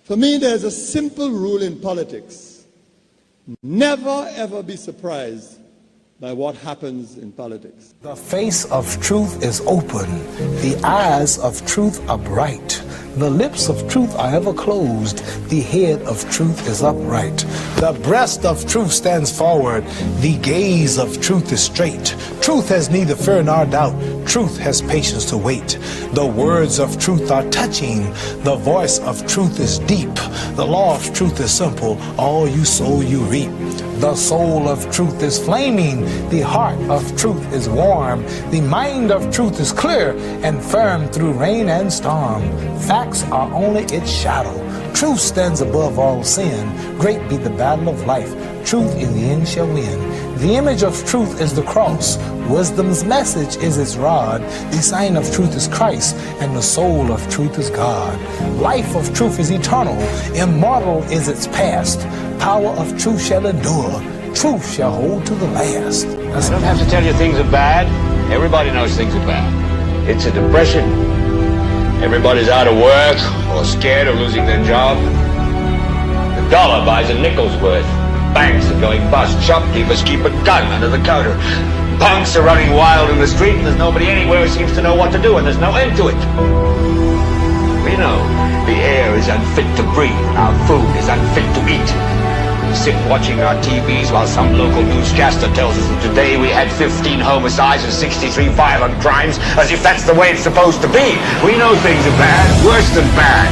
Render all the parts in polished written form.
For me, there's a simple rule in politics. Never, ever be surprised by what happens in politics. The face of truth is open. The eyes of truth are bright. The lips of truth are ever closed. The head of truth is upright. The breast of truth stands forward. The gaze of truth is straight. Truth has neither fear nor doubt. Truth has patience to wait. The words of truth are touching. The voice of truth is deep. The law of truth is simple. All you sow, you reap. The soul of truth is flaming. The heart of truth is warm. The mind of truth is clear and firm through rain and storm. Facts are only its shadow. Truth stands above all sin. Great be the battle of life. Truth in the end shall win. The image of truth is the cross. Wisdom's message is its rod. The sign of truth is Christ, and the soul of truth is God. Life of truth is eternal. Immortal is its past. Power of truth shall endure. Truth shall hold to the last. I don't have to tell you things are bad. Everybody knows things are bad. It's a depression. Everybody's out of work or scared of losing their job. The dollar buys a nickel's worth. Banks are going bust. Shopkeepers keep a gun under the counter. Punks are running wild in the street, and there's nobody anywhere who seems to know what to do, and there's no end to it. We know the air is unfit to breathe, and our food is unfit to eat. We sit watching our TVs while some local newscaster tells us that today we had 15 homicides and 63 violent crimes, as if that's the way it's supposed to be. We know things are bad, worse than bad.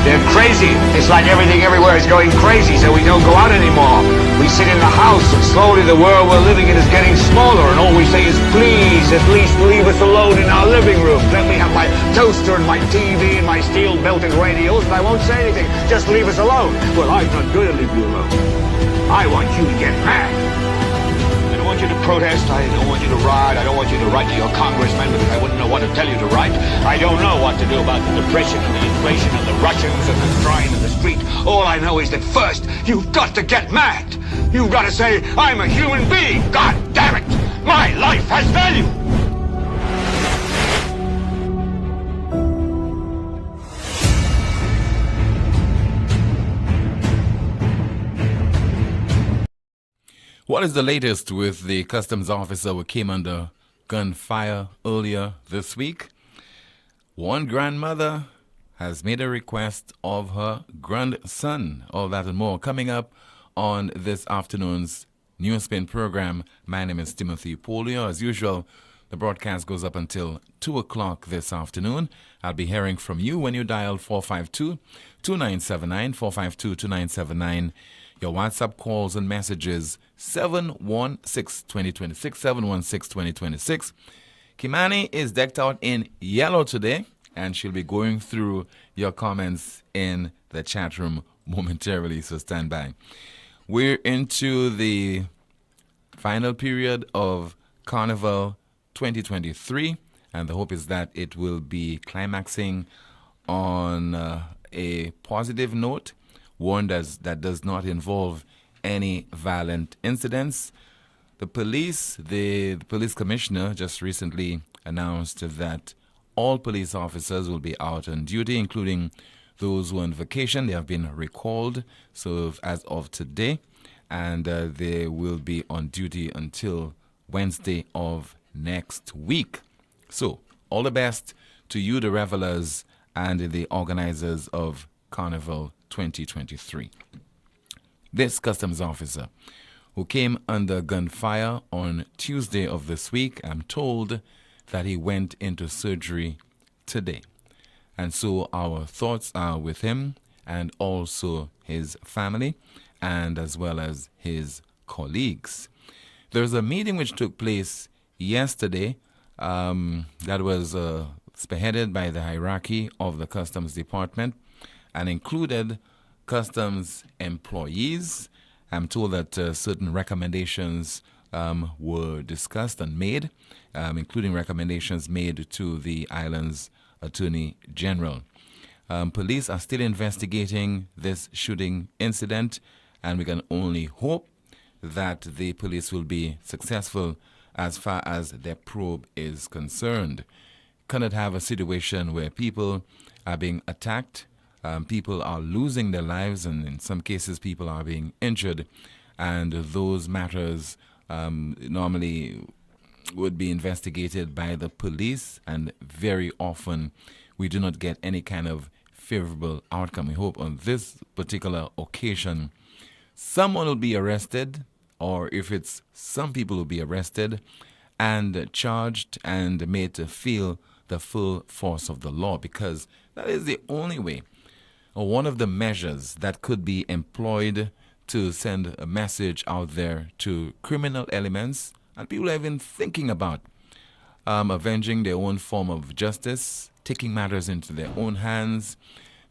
They're crazy. It's like everything everywhere is going crazy, so we don't go out anymore. We sit in the house, and slowly the world we're living in is getting smaller, and all we say is, please, at least leave us alone in our living room. Let me have my toaster and my TV and my steel-belted radios, and I won't say anything. Just leave us alone. Well, I'm not going to leave you alone. I want you to get mad. I don't want you to protest. I don't want you to riot. I don't want you to write to your congressman because I wouldn't know what to tell you to write. I don't know what to do about the depression and the inflation and the Russians and the crying in the street. All I know is that first, you've got to get mad. You've got to say, I'm a human being. God damn it. My life has value. What is the latest with the customs officer who came under gunfire earlier this week? One grandmother has made a request of her grandson. All that and more coming up on this afternoon's NewsSpin program. My name is Timothy Poleon. As usual, the broadcast goes up until 2 o'clock this afternoon. I'll be hearing from you when you dial 452-2979, 452-2979. Your WhatsApp calls and messages 716-2026, 716-2026. Kimani is decked out in yellow today, and she'll be going through your comments in the chat room momentarily, so stand by. We're into the final period of Carnival 2023, and the hope is that it will be climaxing on a positive note, one that does not involve any violent incidents. The police commissioner just recently announced that all police officers will be out on duty, including those who are on vacation. They have been recalled, so as of today, and they will be on duty until Wednesday of next week. So, all the best to you, the revelers, and the organizers of Carnival 2023. This customs officer who came under gunfire on Tuesday of this week, I'm told that he went into surgery today. And so our thoughts are with him and also his family and as well as his colleagues. There's a meeting which took place yesterday that was spearheaded by the hierarchy of the Customs Department and included customs employees. I'm told that certain recommendations were discussed and made, including recommendations made to the island's Attorney General. Police are still investigating this shooting incident, and we can only hope that the police will be successful as far as their probe is concerned. Cannot have a situation where people are being attacked People are losing their lives, and in some cases, people are being injured. And those matters normally would be investigated by the police, and very often we do not get any kind of favorable outcome. We hope on this particular occasion someone will be arrested, or if it's some people will be arrested and charged and made to feel the full force of the law, because that is the only way, or one of the measures that could be employed to send a message out there to criminal elements and people have been thinking about avenging their own form of justice, taking matters into their own hands,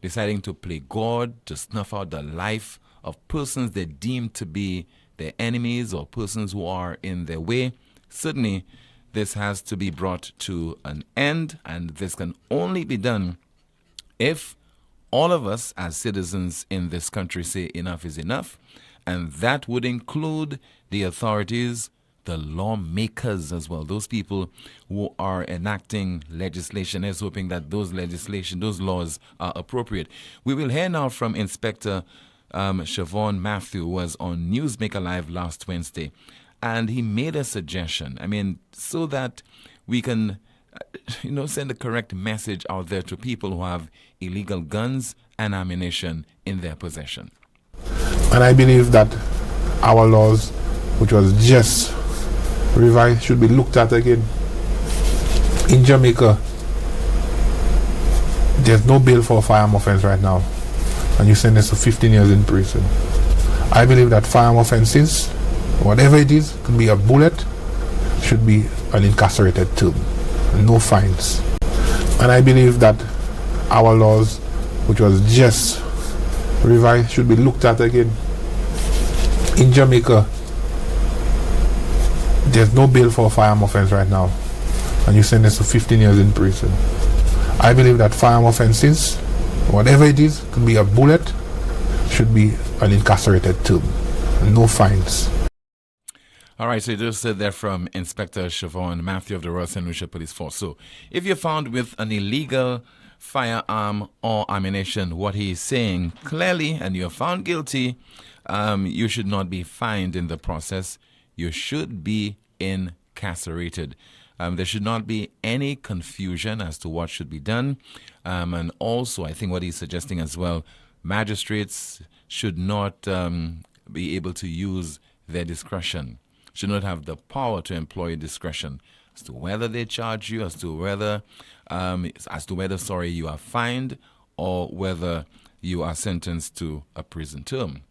deciding to play God, to snuff out the life of persons they deem to be their enemies or persons who are in their way. Certainly, this has to be brought to an end, and this can only be done if all of us as citizens in this country say enough is enough, and that would include the authorities, the lawmakers as well, those people who are enacting legislation. Is hoping that those laws are appropriate. We will hear now from Inspector Siobhan Matthew, who was on Newsmaker Live last Wednesday, and he made a suggestion. So that we can, send the correct message out there to people who have illegal guns and ammunition in their possession. And I believe that our laws, which was just revised, should be looked at again. In Jamaica, there's no bail for a firearm offense right now, and you sentence to 15 years in prison. I believe that firearm offenses, whatever it is, could be a bullet, should be an incarcerated term, no fines. And I believe that our laws, which was just revised, should be looked at again. In Jamaica, there's no bail for a firearm offense right now, and you sentence to 15 years in prison. I believe that firearm offenses, whatever it is, could be a bullet, should be an incarcerated term, no fines. All right, so you just said there from Inspector Siobhan Matthew of the Royal St. Lucia Police Force. So if you're found with an illegal firearm or ammunition, what he's saying clearly, and you're found guilty, you should not be fined in the process. You should be incarcerated. There should not be any confusion as to what should be done. And also, I think what he's suggesting as well, magistrates should not be able to use their discretion, should not have the power to employ discretion as to whether they charge you, as to whether you are fined or whether you are sentenced to a prison term.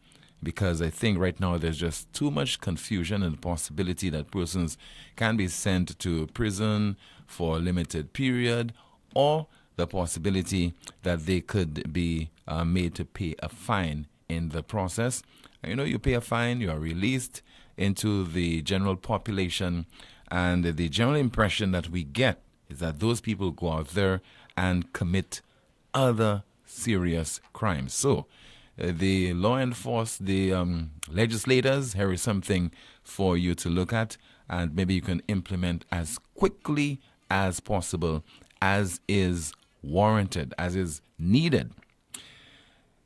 Because I think right now there's just too much confusion and the possibility that persons can be sent to prison for a limited period, or the possibility that they could be made to pay a fine in the process. You pay a fine, you are released into the general population, and the general impression that we get is that those people go out there and commit other serious crimes. So the law enforcement, the legislators, here is something for you to look at, and maybe you can implement as quickly as possible, as is warranted, as is needed.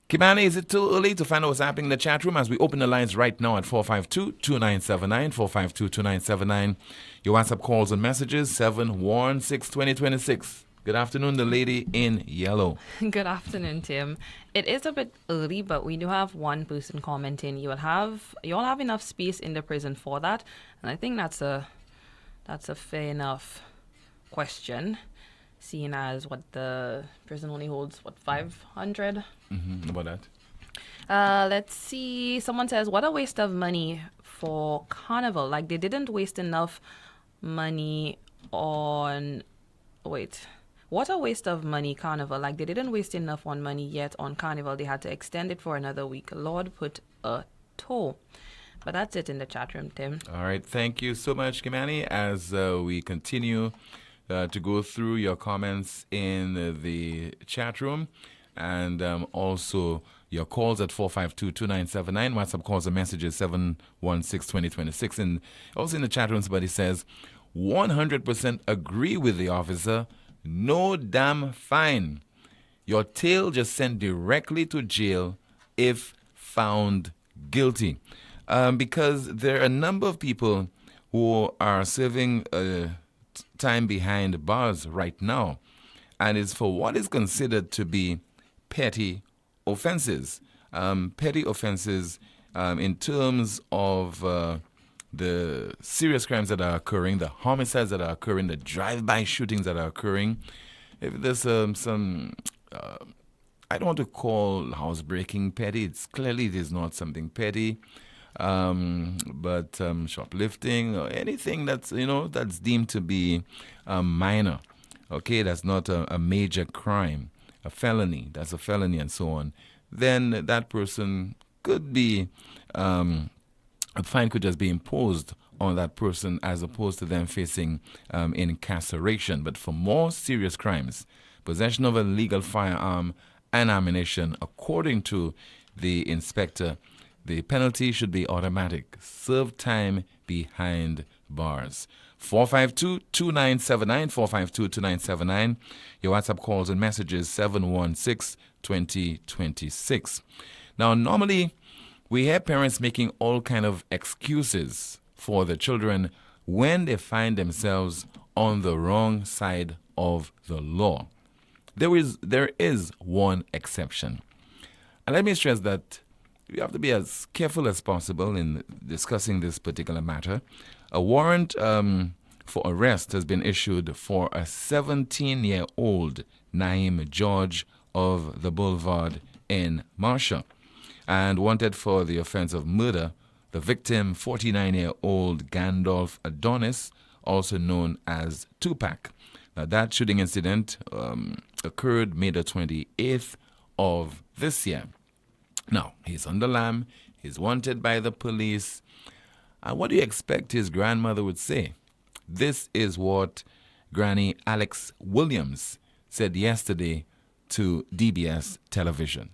Kimani, is it too early to find out what's happening in the chat room as we open the lines right now at 452-2979, 452-2979. Your WhatsApp calls and messages, 716-2026. Good afternoon, the lady in yellow. Good afternoon, Tim. It is a bit early, but we do have one person commenting. You all have enough space in the prison for that, and I think that's a fair enough question, seeing as what the prison only holds 500. About that. Let's see. Someone says, "What a waste of money for Carnival! Like they didn't waste enough money on. What a waste of money, Carnival. Like they didn't waste enough on money yet on Carnival. They had to extend it for another week. Lord put a toe." But that's it in the chat room, Tim. All right. Thank you so much, Kimani, as we continue to go through your comments in the chat room, and also your calls at 452-2979. WhatsApp calls and messages 716-2026. And also in the chat room, somebody says, 100% agree with the officer. No damn fine. your tail just sent directly to jail if found guilty. Because there are a number of people who are serving time behind bars right now, and it's for what is considered to be petty offenses. Petty offenses in terms of the serious crimes that are occurring, the homicides that are occurring, the drive-by shootings that are occurring. If there's some, I don't want to call housebreaking petty. It is not something petty. But shoplifting or anything that's deemed to be minor, okay, that's not a major crime, a felony, that's a felony and so on, then that person could be, a fine could just be imposed on that person as opposed to them facing incarceration. But for more serious crimes, possession of a legal firearm and ammunition, according to the inspector, the penalty should be automatic. Serve time behind bars. 452-2979, 452-2979. Your WhatsApp calls and messages 716-2026. Now, normally, we hear parents making all kind of excuses for the children when they find themselves on the wrong side of the law. There is one exception. And let me stress that we have to be as careful as possible in discussing this particular matter. A warrant for arrest has been issued for a 17-year-old Naim George of the Boulevard in Marcia, and wanted for the offense of murder the victim, 49-year-old Gandalf Adonis, also known as Tupac. Now, that shooting incident occurred May the 28th of this year. Now, he's on the lam, he's wanted by the police. And what do you expect his grandmother would say? This is what Granny Alex Williams said yesterday to DBS television.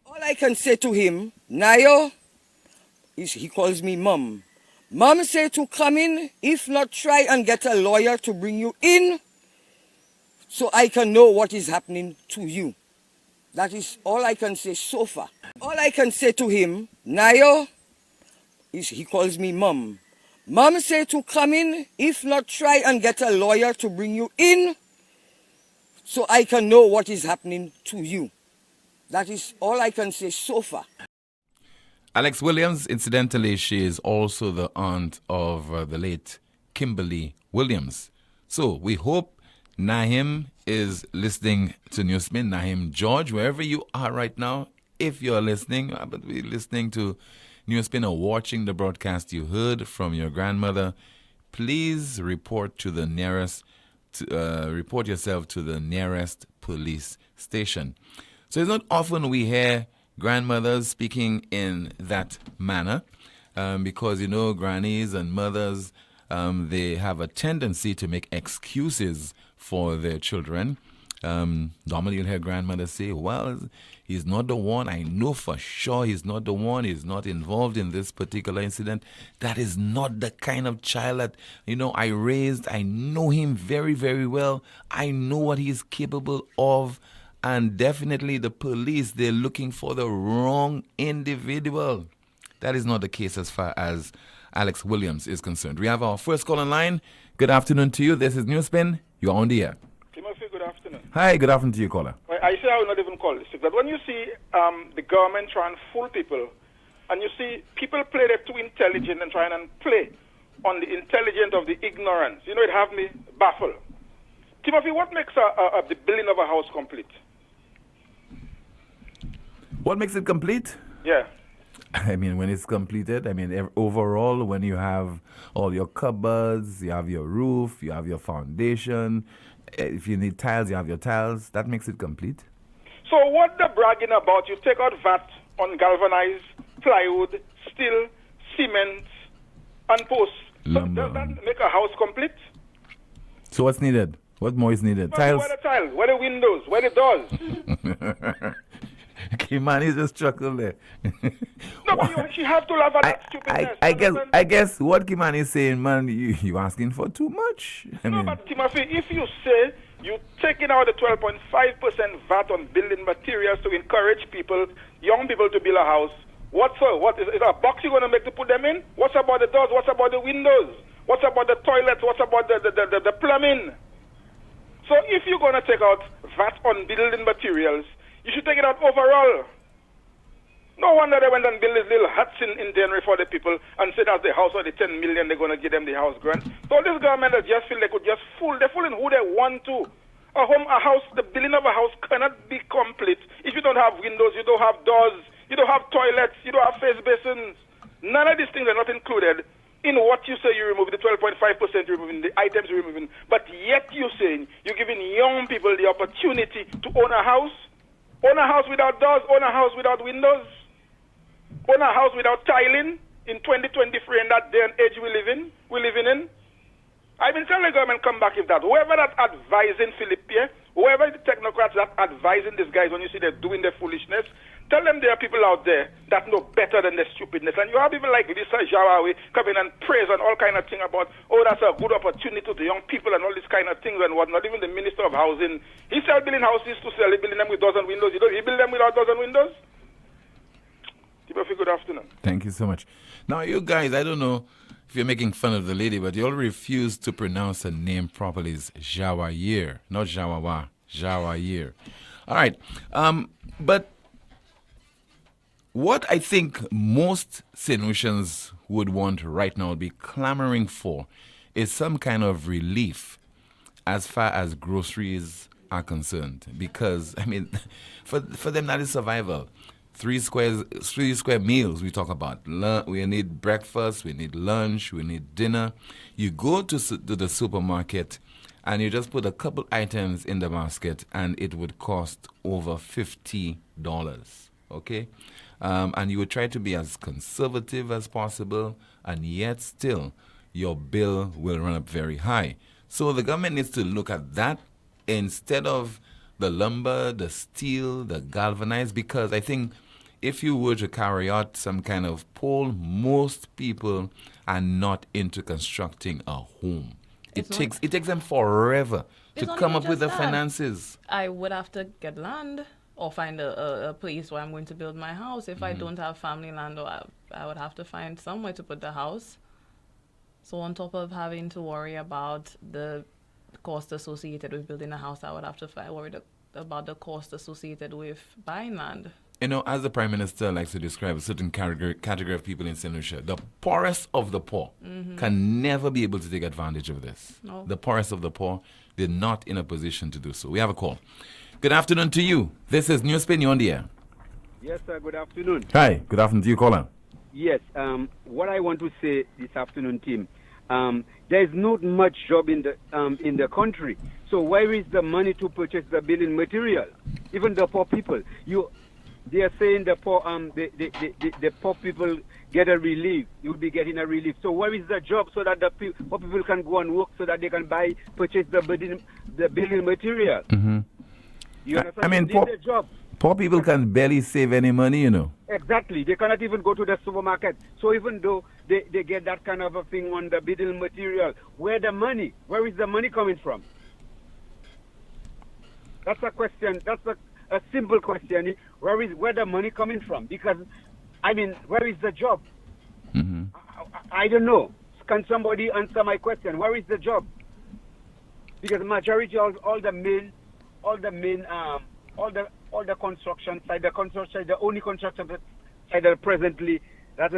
All I can say to him, Nayo, is he calls me Mom. Mom say to come in, if not try and get a lawyer to bring you in so I can know what is happening to you. That is all I can say so far. All I can say to him, Nayo, is he calls me Mom. Mom say to come in, if not try and get a lawyer to bring you in so I can know what is happening to you. That is all I can say so far. Alex Williams, incidentally, she is also the aunt of the late Kimberly Williams. So we hope Naim is listening to NewsSpin. Naim George, wherever you are right now, if you're listening, but be listening to NewsSpin or watching the broadcast you heard from your grandmother, please report to the nearest, report yourself to the nearest police station. So it's not often we hear grandmothers speaking in that manner because, grannies and mothers, they have a tendency to make excuses for their children. Normally you'll hear grandmothers say, well, he's not the one. I know for sure he's not the one. He's not involved in this particular incident. That is not the kind of child that, I raised. I know him very, very well. I know what he's capable of. And definitely the police, they're looking for the wrong individual. That is not the case as far as Alex Williams is concerned. We have our first call online. Good afternoon to you. This is NewsSpin. You're on the air. Timothy, good afternoon. Hi, good afternoon to you, caller. I say I will not even call this, but when you see the government trying to fool people, and you see people play they're too intelligent and trying and play on the intelligence of the ignorance, it have me baffled. Timothy, what makes the building of a house complete? What makes it complete? Yeah. When it's completed, overall, when you have all your cupboards, you have your roof, you have your foundation. If you need tiles, you have your tiles. That makes it complete. So what they're bragging about, you take out VAT on galvanized, plywood, steel, cement, and posts. Lumber. So does that make a house complete? So what's needed? What more is needed? Tiles? Tiles? Where the tiles? Where the windows? Where the doors? Kimani just chuckled there. No, but you have to laugh at that stupidness. I guess what Kimani is saying, man, you asking for too much. But Timothy, if you say You taking out the 12.5% VAT on building materials to encourage people, young people, to build a house. What for? What is a box you're going to make to put them in? What's about the doors? What's about the windows? What's about the toilets? What's about the plumbing? So if you're going to take out VAT on building materials, you should take it out overall. No wonder they went and built these little huts in January for the people and said that's the house or the 10 million they're going to give them the house grant. So this government just feel they could just fool. They're fooling who they want to. A house, the building of a house cannot be complete if you don't have windows, you don't have doors, you don't have toilets, you don't have face basins. None of these things are not included in what you say you're removing, the 12.5% you're removing, the items you're removing. But yet you're saying you're giving young people the opportunity to own a house without doors, own a house without windows, own a house without tiling in 2023 in that day and age we're living in. I've been telling the government come back with that. Whoever that's advising Philip Pierre, whoever the technocrats that advising these guys when you see they're doing their foolishness, tell them there are people out there that know better than their stupidness. And you have people like Lisa Jawawi coming and praise and all kind of thing about, oh, that's a good opportunity to the young people and all these kind of things and whatnot. Even the Minister of Housing, he sell building houses to sell, he building them with doors and windows. He build them without doors and windows. Good afternoon. Thank you so much. Now, you guys, I don't know if you're making fun of the lady, but you all refuse to pronounce her name properly. It's Jawahir, not Jawawa, Jawahir. All right. But what I think most St. Lucians would want right now, be clamoring for, is some kind of relief as far as groceries are concerned. Because, I mean, for them, that is survival. Three square meals we talk about. We need breakfast, we need lunch, we need dinner. You go to the supermarket and you just put a couple items in the basket and it would cost over $50, okay? And you would try to be as conservative as possible, and yet still your bill will run up very high. So the government needs to look at that instead of the lumber, the steel, the galvanized, because I think if you were to carry out some kind of poll, most people are not into constructing a home. It takes them forever to come up with the finances. I would have to get land or find a place where I'm going to build my house. If I don't have family land, or I would have to find somewhere to put the house. So on top of having to worry about the cost associated with building a house, I would have to worry about the cost associated with buying land. You know, as the Prime Minister likes to describe a certain category of people in St. Lucia, the poorest of the poor can never be able to take advantage of this. No. The poorest of the poor, they're not in a position to do so. We have a call. Good afternoon to you. This is NewsSpin, you're on the air. Yes, sir. Good afternoon. Hi. Good afternoon to you, caller. Yes. What I want to say this afternoon, team, there is not much job in the country. So where is the money to purchase the building material? Even the poor people. They are saying the poor the poor people get a relief. You'll be getting a relief. So where is the job so that the poor people can go and work so that they can purchase the building material? Mm-hmm. You understand? I mean, poor people can barely save any money, you know. Exactly. They cannot even go to the supermarket. So even though they get that kind of a thing on the building material, where is the money coming from? That's a question. That's a simple question. Where the money coming from? Because, I mean, where is the job? Mm-hmm. I don't know. Can somebody answer my question? Where is the job? Because majority of all the construction side, the only construction side that presently that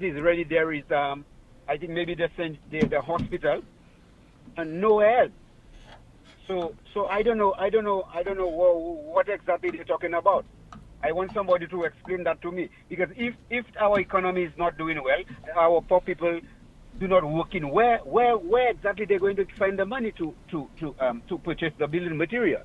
is ready there is I think maybe the hospital and nowhere else. So I don't know what exactly they're talking about. I want somebody to explain that to me, because if our economy is not doing well, our poor people do not work in, where exactly they're going to find the money to purchase the building material.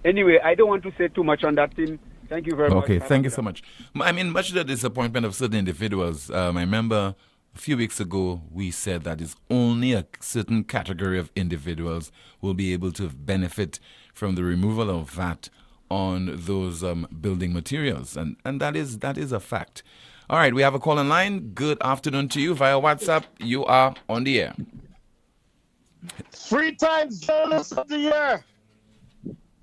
Anyway, I don't want to say too much on that thing. Thank you very much. Okay, thank you so much. I mean, much to the disappointment of certain individuals, I remember a few weeks ago we said that it's only a certain category of individuals will be able to benefit from the removal of VAT on those building materials, and that is a fact. All right, we have a call in line. Good afternoon to you via WhatsApp. You are on the air. 3 times journalist of the year.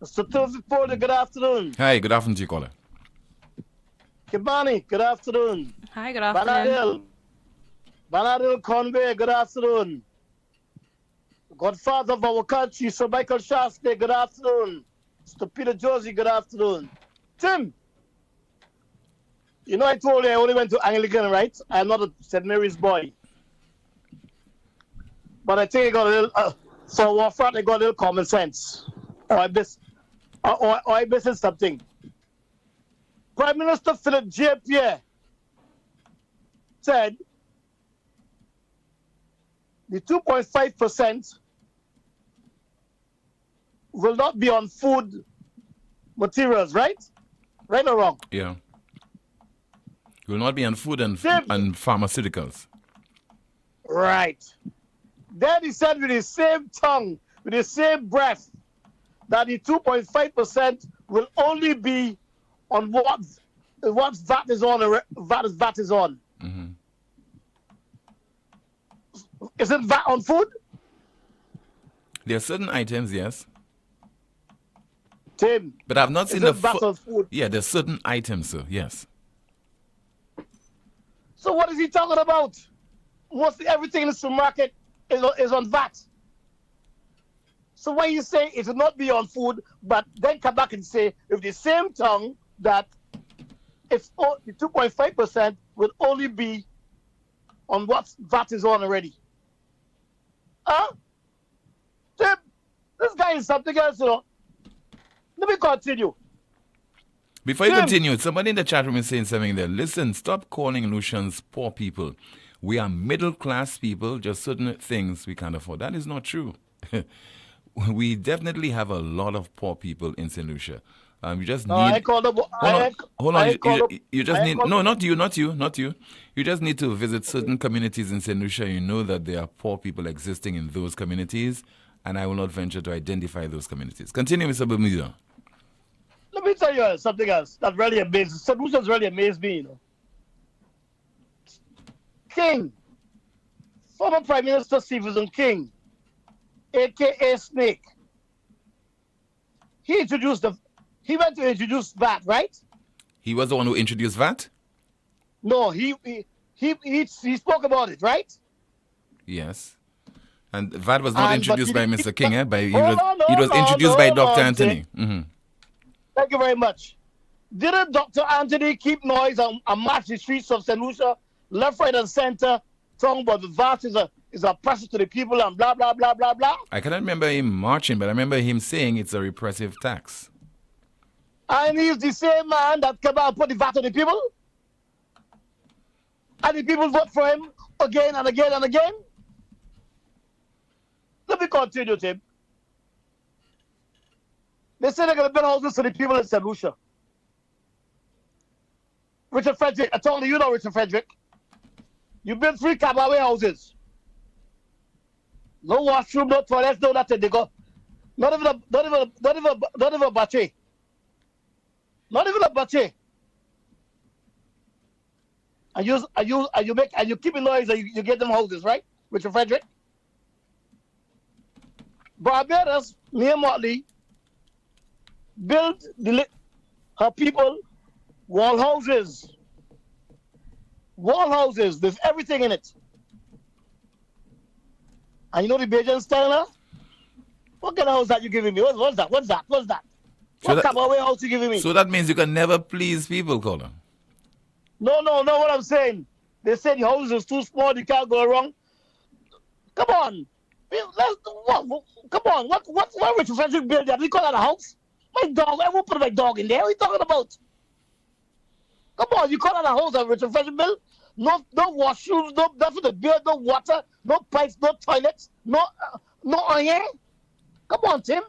Mr. Tuvik Porter, good afternoon. Hi, good afternoon to you, caller. Kibani, good afternoon. Hi, good afternoon. Banadil Conway, good afternoon. Godfather of our country, Sir Michael Shastley, good afternoon. Mr. Peter Josie, good afternoon. Tim, you know I told you I only went to Anglican, right? I'm not a St. Mary's boy. But I think I got a little, for Warfrat, I got a little common sense. Or I missed something. Prime Minister Philip J. Pierre said the 2.5% will not be on food materials, right? Right or wrong? Yeah. Will not be on food and pharmaceuticals. Right. Then he said with the same tongue, with the same breath, that the 2.5% will only be on what VAT is on. VAT is on. Mm-hmm. Isn't VAT on food? There are certain items, yes. Tim. But I've not seen the VAT on food. Yeah, there's certain items, sir. Yes. So what is he talking about? Mostly everything in the supermarket is on VAT. So when you say it will not be on food, but then come back and say with the same tongue that it's the 2.5% will only be on what VAT is on already. Huh? Tim, this guy is something else, you know. Let me continue. Before you continue, somebody in the chat room is saying something there. Listen, stop calling Lucians poor people. We are middle class people, just certain things we can't afford. That is not true. We definitely have a lot of poor people in St. Lucia. You just need. Hold on. You just need. No, not you. You just need to visit certain communities in St. Lucia. You know that there are poor people existing in those communities, and I will not venture to identify those communities. Continue, Mr. Bermuda. Let me tell you something else that really amazes. St. Lucia's really amazed me, you know. King, former Prime Minister Stephen King, a.k.a. Snake, he went to introduce VAT, right? He was the one who introduced VAT? No, he spoke about it, right? Yes. And VAT was not introduced by Mr. King, it was introduced by Dr. Anthony. Mm-hmm. Thank you very much. Didn't Dr. Anthony keep noise and march the streets of St. Lucia, left, right, and center, talking about the VAT is a pressure to the people and blah, blah, blah, blah, blah? I cannot remember him marching, but I remember him saying it's a repressive tax. And he's the same man that came out and put the VAT on the people? And the people vote for him again and again and again? Let me continue, Tim. They say they're going to build houses to the people in St. Lucia. Richard Frederick, I told you know Richard Frederick. You build 3 cabaret houses. No washroom, no toilets, no nothing. They go. Not even a bache. Not even a bache. And you keep in noise and you get them houses, right? Richard Frederick. Barbados, near Motley, build her people wall houses. Wall houses with everything in it. And you know the Bajans telling her? What kind of house that you giving me? What's that? What kind of house you giving me? So that means you can never please people, Colin. No, what I'm saying. They say the house is too small, you can't go wrong. Come on. Come on. What Richard Frederick build that? We call that a house? My dog, I won't put my dog in there. What are you talking about? Come on, you call that a house that Richard Frederick built? No washrooms, no nothing to build, no water, no pipes, no toilets, no iron. Come on, Tim.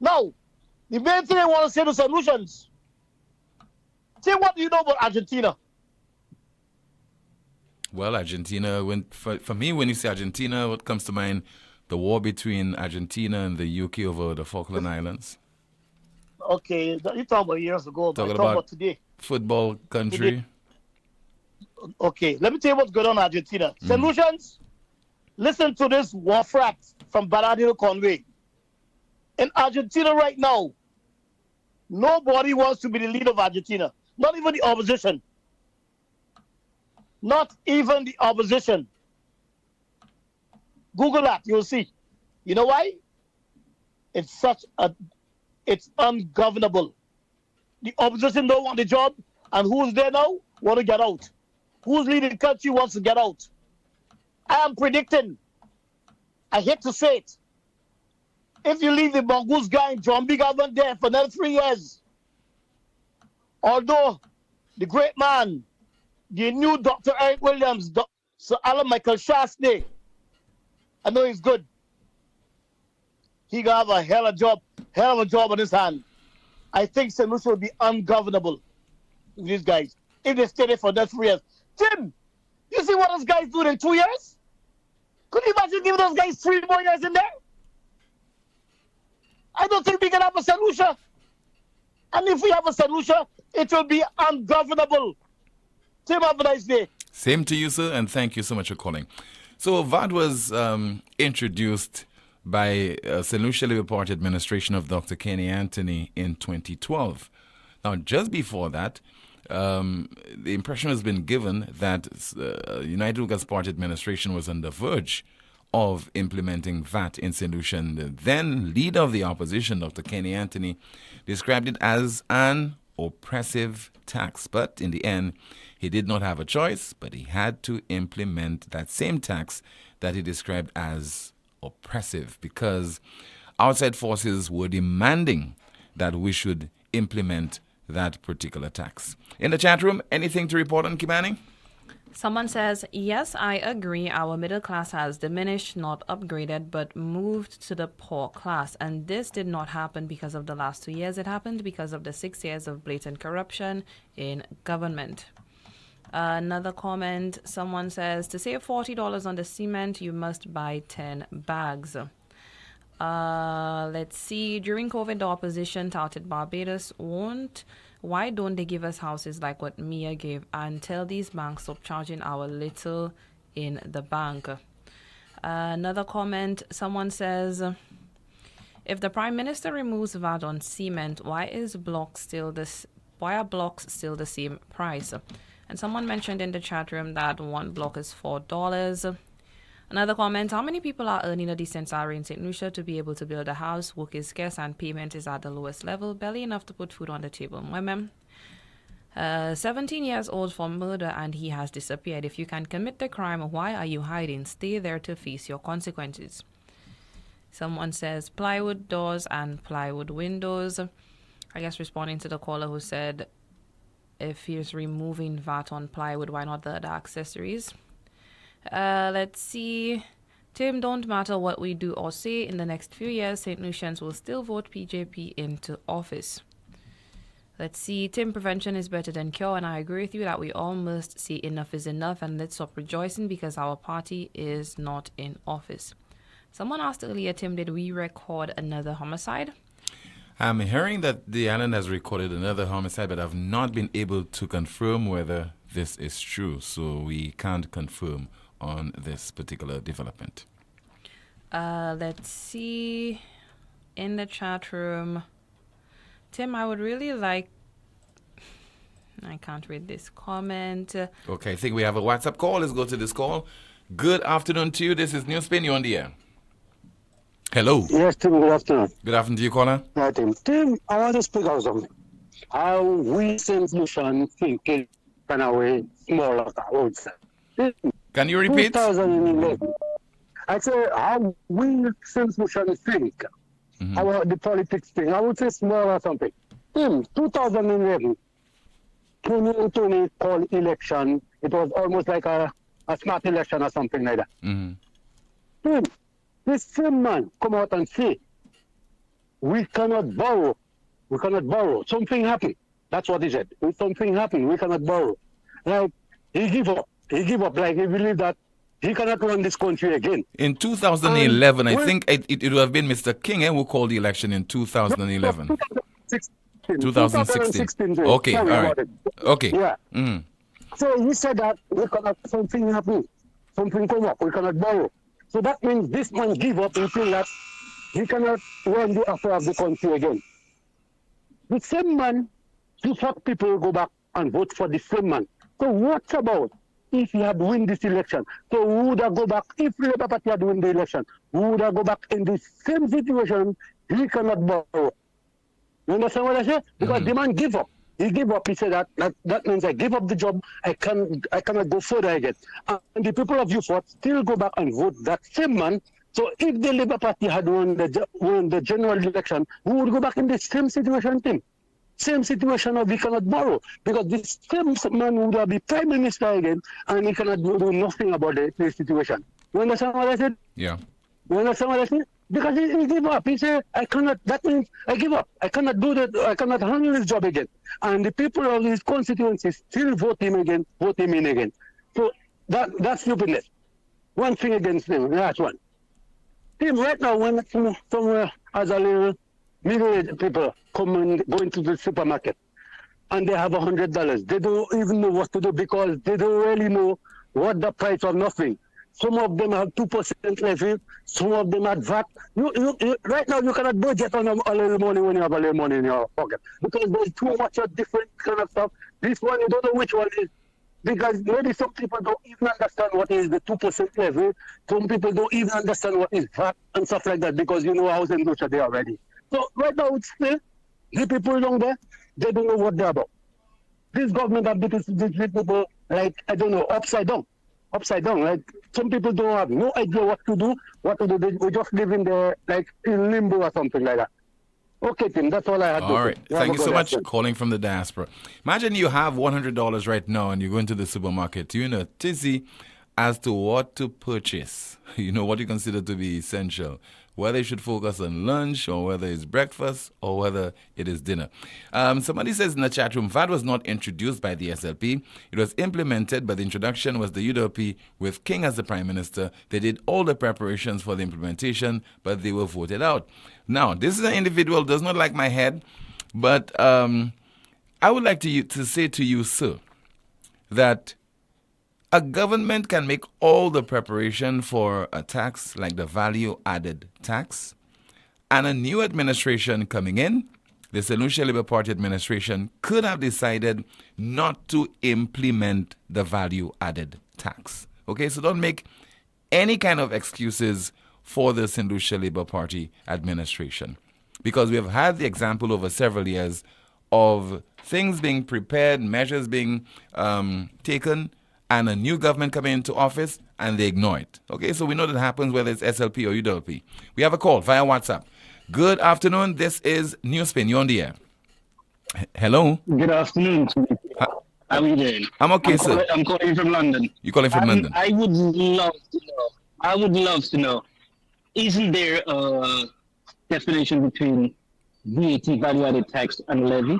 Now, the main thing I want to say to solutions. Tim, what do you know about Argentina? Well, Argentina, for me, when you say Argentina, what comes to mind? The war between Argentina and the UK over the Falkland Islands. Okay, you talking about years ago, but talking about today. Football country. Today. Okay, let me tell you what's going on in Argentina. Solutions, Listen to this wharf rat from Bernardino Conway. In Argentina right now, nobody wants to be the leader of Argentina. Not even the opposition. Not even the opposition. Google that, you'll see. You know why? It's ungovernable. The opposition don't want the job, and who's there now? Want to get out. Who's leading the country wants to get out. I am predicting, I hate to say it, if you leave the mongoose guy in John B. government there for another 3 years, although the great man, the new Dr. Eric Williams, Sir Alan Michael Shastney, I know he's good. He gonna have a hell of a job on his hand. I think St. Lucia will be ungovernable with these guys if they stay there for another 3 years. Tim, you see what those guys do in 2 years? Could you imagine giving those guys 3 more years in there? I don't think we can have a St. Lucia. And if we have a St. Lucia, it will be ungovernable. Tim, have a nice day. Same to you, sir, and thank you so much for calling. So VAT was introduced by St. Lucia Labour Party administration of Dr. Kenny Anthony in 2012. Now, just before that, the impression has been given that United Workers' Party administration was on the verge of implementing VAT in St. Lucia. And the then leader of the opposition, Dr. Kenny Anthony, described it as an oppressive tax. But in the end, he did not have a choice, but he had to implement that same tax that he described as oppressive because outside forces were demanding that we should implement that particular tax. In the chat room, anything to report on Kimani? Someone says, yes, I agree. Our middle class has diminished, not upgraded, but moved to the poor class. And this did not happen because of the last 2 years. It happened because of the 6 years of blatant corruption in government. Another comment, someone says, to save $40 on the cement, you must buy 10 bags. Let's see. During COVID, the opposition touted Barbados won't. Why don't they give us houses like what Mia gave and tell these banks stop charging our little in the bank? Another comment, someone says, if the Prime Minister removes VAT on cement, why are blocks still the same price? And someone mentioned in the chat room that one block is $4. Another comment, how many people are earning a decent salary in St. Lucia to be able to build a house? Work is scarce and payment is at the lowest level. Barely enough to put food on the table. 17 years old for murder and he has disappeared. If you can commit the crime, why are you hiding? Stay there to face your consequences. Someone says plywood doors and plywood windows. I guess responding to the caller who said if he's removing VAT on plywood, why not the other accessories? Let's see. Tim, don't matter what we do or say, in the next few years, St. Lucians will still vote PJP into office. Let's see. Tim, prevention is better than cure, and I agree with you that we all must see enough is enough and let's stop rejoicing because our party is not in office. Someone asked earlier, Tim, did we record another homicide? I'm hearing that the island has recorded another homicide, but I've not been able to confirm whether this is true, so we can't confirm on this particular development. Let's see. In the chat room, Tim, I would really like... I can't read this comment. Okay, I think we have a WhatsApp call. Let's go to this call. Good afternoon to you. This is NewsSpin. You're on the air. Hello. Yes, Tim, good afternoon. Good afternoon to you, caller. Hi, Tim. Tim, I want to speak out something. How we St. Lucian thinking kind of way smaller, I would say. Can you repeat? 2011. I say how we St. Lucian think about the politics thing. I would say smaller something. Tim, 2011, 2020 called election. It was almost like a smart election or something like that. Tim, this same man come out and say, we cannot borrow. We cannot borrow. Something happened. That's what he said. If something happened, we cannot borrow. Like, he give up. He give up. Like, he believed that he cannot run this country again. In 2011, I think it would have been Mr. King who called the election in 2011. 2016. Okay, all right. Okay. Yeah. So he said that we cannot, something happened. Something come up. We cannot borrow. So that means this man give up and feel that he cannot run the affair of the country again. The same man, you fuck people go back and vote for the same man. So what about if he had win this election? So who would have go back, if Labour Party had win the election, who would have go back in the same situation? He cannot borrow. You understand what I say? Because the man give up. He gave up. He said that means I give up the job. I cannot go further again. And the people of Beaufort still go back and vote that same man. So if the Labour Party had won the general election, we would go back in the same situation, Tim. Same situation of we cannot borrow. Because this same man would have been Prime Minister again, and he cannot do nothing about the situation. You understand what I said? Yeah. You understand what I said? Because he gave up. He said, I cannot, that means I give up. I cannot do that. I cannot handle this job again. And the people of his constituency still vote him in again. So that's stupidness. One thing against him, that's one. Him right now, when somewhere as a little middle-aged people come and go into the supermarket and they have $100, they don't even know what to do because they don't really know what the price of nothing. Some of them have 2% levy, some of them have VAT. Right now, you cannot budget on a little money when you have a little money in your pocket because there's too much of different kind of stuff. This one, you don't know which one is. Because maybe some people don't even understand what is the 2% levy. Some people don't even understand what is VAT and stuff like that because you know how in Russia they are already. So right now, it's still, the people down there, they don't know what they're about. This government have these people, like, I don't know, upside down. Like, some people don't have no idea what to do. We just live in the, like, in limbo or something like that. Okay, Tim, that's all I had to say. All right. Thank you so much for calling from the diaspora. Imagine you have $100 right now and you go into the supermarket. You're in a tizzy as to what to purchase. You know, what you consider to be essential. Whether you should focus on lunch or whether it's breakfast or whether it is dinner. Somebody says in the chat room, VAT was not introduced by the SLP. It was implemented, but the introduction was the UWP with King as the Prime Minister. They did all the preparations for the implementation, but they were voted out. Now, this is an individual, does not like my head, but I would like to say to you, sir, that a government can make all the preparation for a tax like the value-added tax, and a new administration coming in, the St. Lucia Labour Party administration, could have decided not to implement the value-added tax. Okay, so don't make any kind of excuses for the St. Lucia Labour Party administration, because we have had the example over several years of things being prepared, measures being taken, and a new government coming into office, and they ignore it. Okay, so we know that happens whether it's SLP or UWP. We have a call via WhatsApp. Good afternoon. This is NewsSpin. You're on the air. Hello. Good afternoon. How are you doing? I'm okay, sir. I'm calling from London. You're calling from London? I would love to know. Isn't there a definition between VAT, value-added tax, and levy?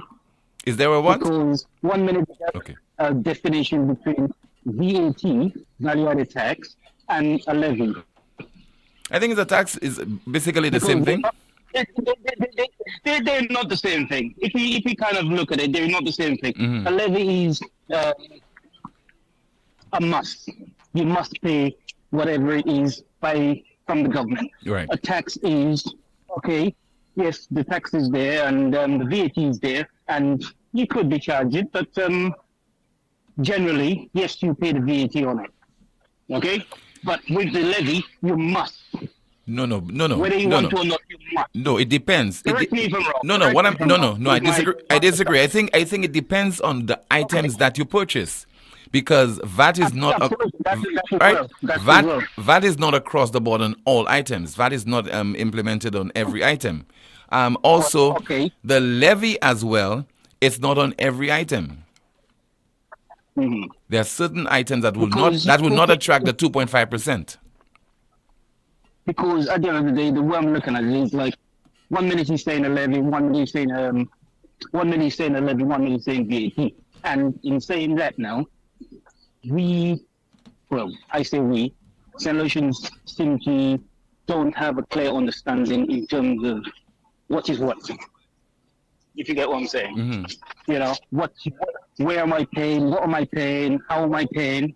Is there a what? Because 1 minute okay. A definition between VAT, value-added tax, and a levy. I think the tax is basically the same thing. They're not the same thing. If you kind of look at it, they're not the same thing. Mm-hmm. A levy is a must. You must pay whatever it is from the government. Right. A tax is, okay, yes, the tax is there and the VAT is there, and you could be charged it, but generally, yes, you pay the VAT on it. Okay? But with the levy, you must. No. Whether you want to or not, you must. No, it depends. Correct me if I'm wrong. No. I disagree. I disagree. I think it depends on the items that you purchase, because VAT is not VAT is not across the board on all items. VAT is not implemented on every item. Also, the levy as well. It's not on every item. Mm-hmm. There are certain items that will not attract the 2.5%. Because at the end of the day, the way I'm looking at it is like 1 minute he's saying a levy, 1 minute he's saying 1 minute he's saying a levy, 1 minute he's saying VAT. And in saying that now, I say we, St. Lucians simply don't have a clear understanding in terms of what is what. If you get what I'm saying. Mm-hmm. You know, where am I paying? What am I paying? How am I paying?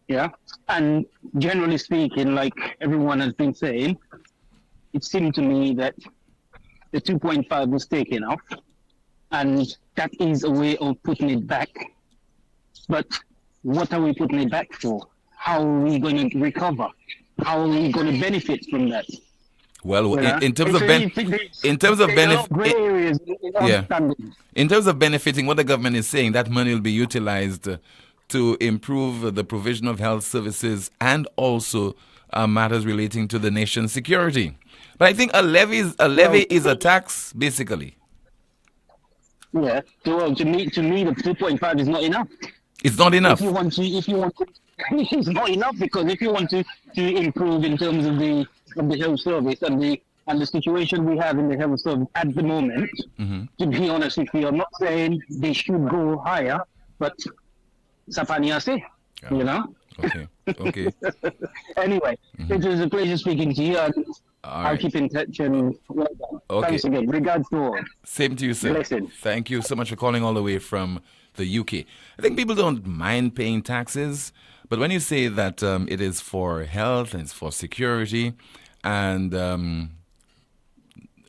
Yeah. And generally speaking, like everyone has been saying, it seemed to me that the 2.5 was taken off, and that is a way of putting it back. But what are we putting it back for? How are we going to recover? How are we going to benefit from that? Well, Yeah. in terms of in terms of benefiting, what the government is saying, that money will be utilized to improve the provision of health services and also matters relating to the nation's security. But I think a levy is a tax, basically. Yeah. So to me, the 2.5 is not enough. It's not enough. If you want to, it's not enough, because if you want to improve in terms of the health service and the situation we have in the health service at the moment, to be honest with you, I'm not saying they should go higher, but Sapania say, you know. Okay. Anyway, it was a pleasure speaking to you. I'll keep in touch and well done. Okay. Thanks again. Regards to all. Same to you, sir. Blessings. Thank you so much for calling all the way from the UK. I think people don't mind paying taxes, but when you say that it is for health and it's for security, and a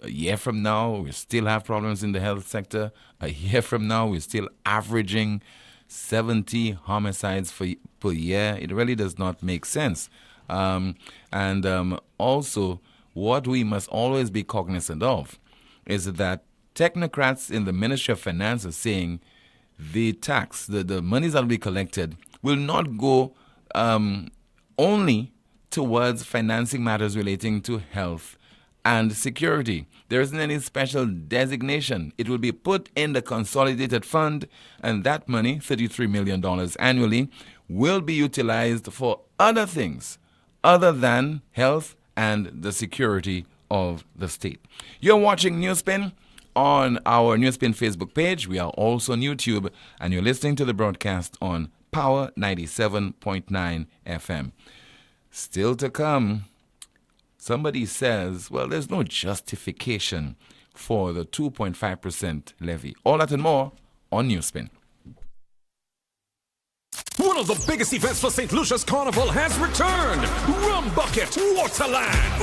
year from now we still have problems in the health sector, a year from now we're still averaging 70 homicides per year, it really does not make sense. Also, what we must always be cognizant of is that technocrats in the Ministry of Finance are saying the tax, the monies that will be collected, will not go only towards financing matters relating to health and security. There isn't any special designation. It will be put in the consolidated fund, and that money, $33 million annually, will be utilized for other things other than health and the security of the state. You're watching NewsSpin on our NewsSpin Facebook page. We are also on YouTube, and you're listening to the broadcast on Power 97.9 FM. Still to come, somebody says, well, there's no justification for the 2.5% levy. All that and more on NewsSpin. One of the biggest events for St. Lucia's Carnival has returned. Rum Bucket Waterland.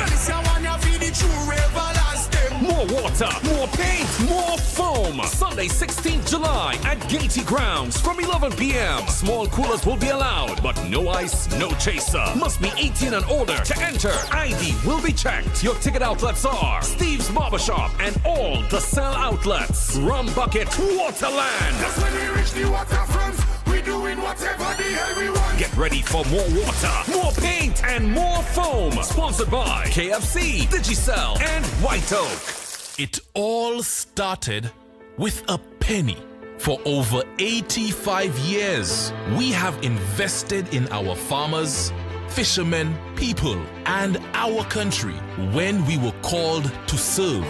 More water, more paint, more foam. Sunday, 16th July at Gaiety Grounds from 11 p.m. Small coolers will be allowed, but no ice, no chaser. Must be 18 and older to enter. ID will be checked. Your ticket outlets are Steve's Barbershop and all the sell outlets. Rum Bucket Waterland. That's when we reach the waterfront. We're doing whatever the hell we want. Get ready for more water, more paint, and more foam. Sponsored by KFC, Digicel, and White Oak. It all started with a penny. For over 85 years, we have invested in our farmers, fishermen, people, and our country. When we were called to serve,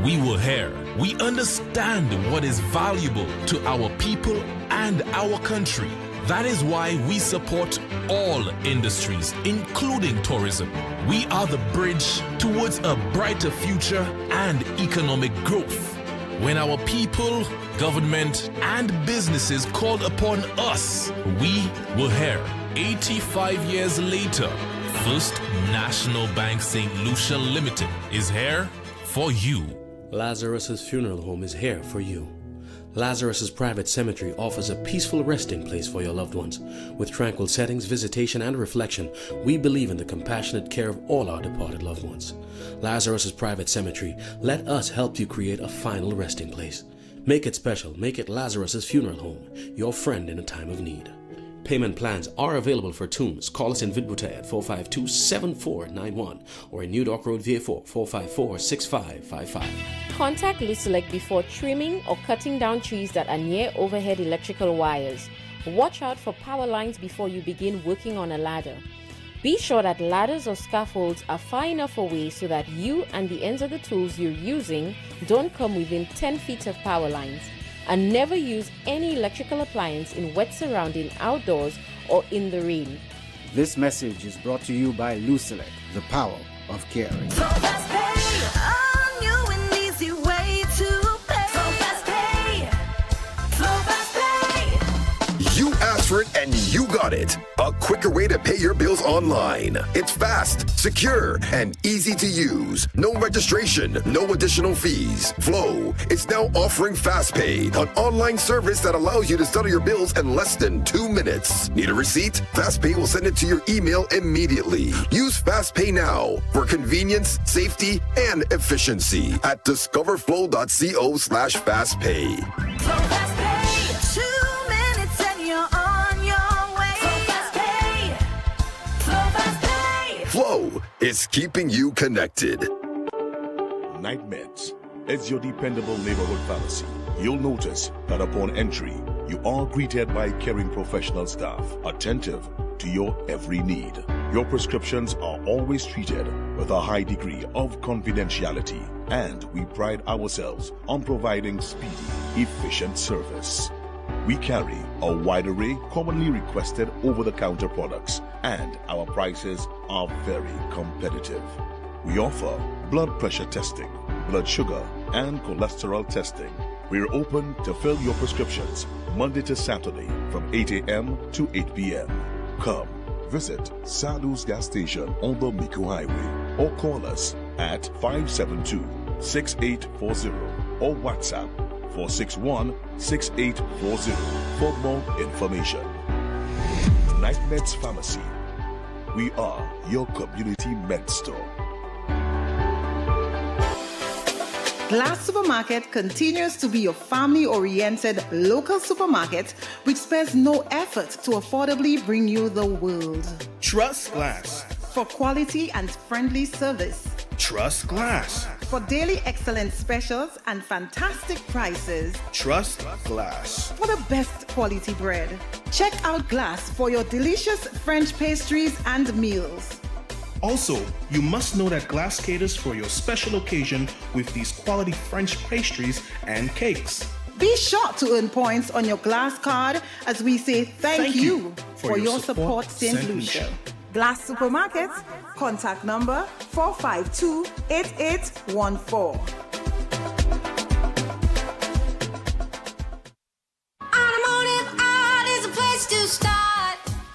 we were here. We understand what is valuable to our people and our country. That is why we support all industries, including tourism. We are the bridge towards a brighter future and economic growth. When our people, government, and businesses called upon us, we were here. 85 years later, First National Bank St. Lucia Limited is here for you. Lazarus's Funeral Home is here for you. Lazarus's Private Cemetery offers a peaceful resting place for your loved ones. With tranquil settings, visitation, and reflection, we believe in the compassionate care of all our departed loved ones. Lazarus's Private Cemetery, let us help you create a final resting place. Make it special. Make it Lazarus's Funeral Home, your friend in a time of need. Payment plans are available for tombs. Call us in Vidbute at 452-7491 or in New Dock Road, VA4, 454-6555. Contact Lucelec before trimming or cutting down trees that are near overhead electrical wires. Watch out for power lines before you begin working on a ladder. Be sure that ladders or scaffolds are far enough away so that you and the ends of the tools you're using don't come within 10 feet of power lines. And never use any electrical appliance in wet surrounding outdoors or in the rain. This message is brought to you by Lucelec, the power of caring. You asked for it and you got it. A quicker way to pay your bills online. It's fast, secure, and easy to use. No registration, no additional fees. Flow is now offering FastPay, an online service that allows you to settle your bills in less than 2 minutes. Need a receipt? FastPay will send it to your email immediately. Use FastPay now for convenience, safety, and efficiency at discoverflow.co/fastpay. Flow is keeping you connected. Night Meds is your dependable neighborhood pharmacy. You'll notice that upon entry, you are greeted by caring professional staff, attentive to your every need. Your prescriptions are always treated with a high degree of confidentiality, and we pride ourselves on providing speedy, efficient service. We carry a wide array commonly requested over-the-counter products, and our prices are very competitive. We offer blood pressure testing, blood sugar, and cholesterol testing. We're open to fill your prescriptions Monday to Saturday from 8 a.m. to 8 p.m. Come visit Sadhu's gas station on the Miko Highway or call us at 572-6840 or WhatsApp 461-6840 for more information. Night Meds Pharmacy. We are your community med store. Glass Supermarket continues to be your family-oriented local supermarket which spares no effort to affordably bring you the world. Trust Glass. For quality and friendly service. Trust Glass. For daily excellent specials and fantastic prices. Trust Glass. For the best quality bread. Check out Glass for your delicious French pastries and meals. Also, you must know that Glass caters for your special occasion with these quality French pastries and cakes. Be sure to earn points on your Glass card as we say thank you for your support, St. Lucia. Glass Supermarket, contact number 452-8814. Automotive art is a place to start.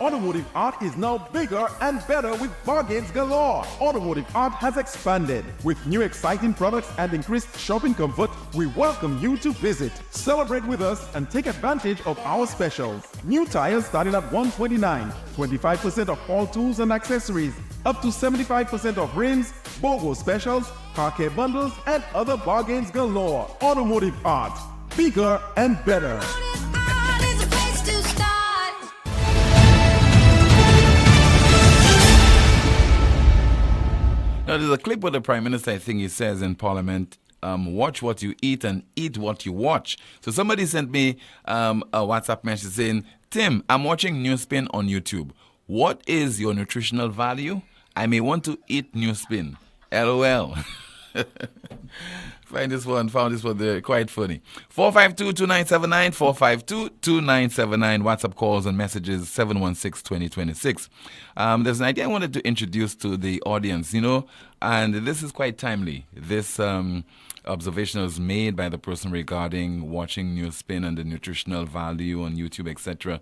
Automotive Art is now bigger and better with bargains galore. Automotive Art has expanded. With new exciting products and increased shopping comfort, we welcome you to visit. Celebrate with us and take advantage of our specials. New tires starting at $129, 25% off all tools and accessories, up to 75% off rims, BOGO specials, car care bundles, and other bargains galore. Automotive Art, bigger and better. Now, there's a clip where the Prime Minister, I think he says in Parliament, watch what you eat and eat what you watch. So somebody sent me a WhatsApp message saying, Tim, I'm watching NewsSpin on YouTube. What is your nutritional value? I may want to eat NewsSpin. LOL. Found this one there, quite funny. 452-2979, 452-2979, WhatsApp calls and messages 716-2026. There's an idea I wanted to introduce to the audience, and this is quite timely. This observation was made by the person regarding watching NewsSpin and the nutritional value on YouTube, etc.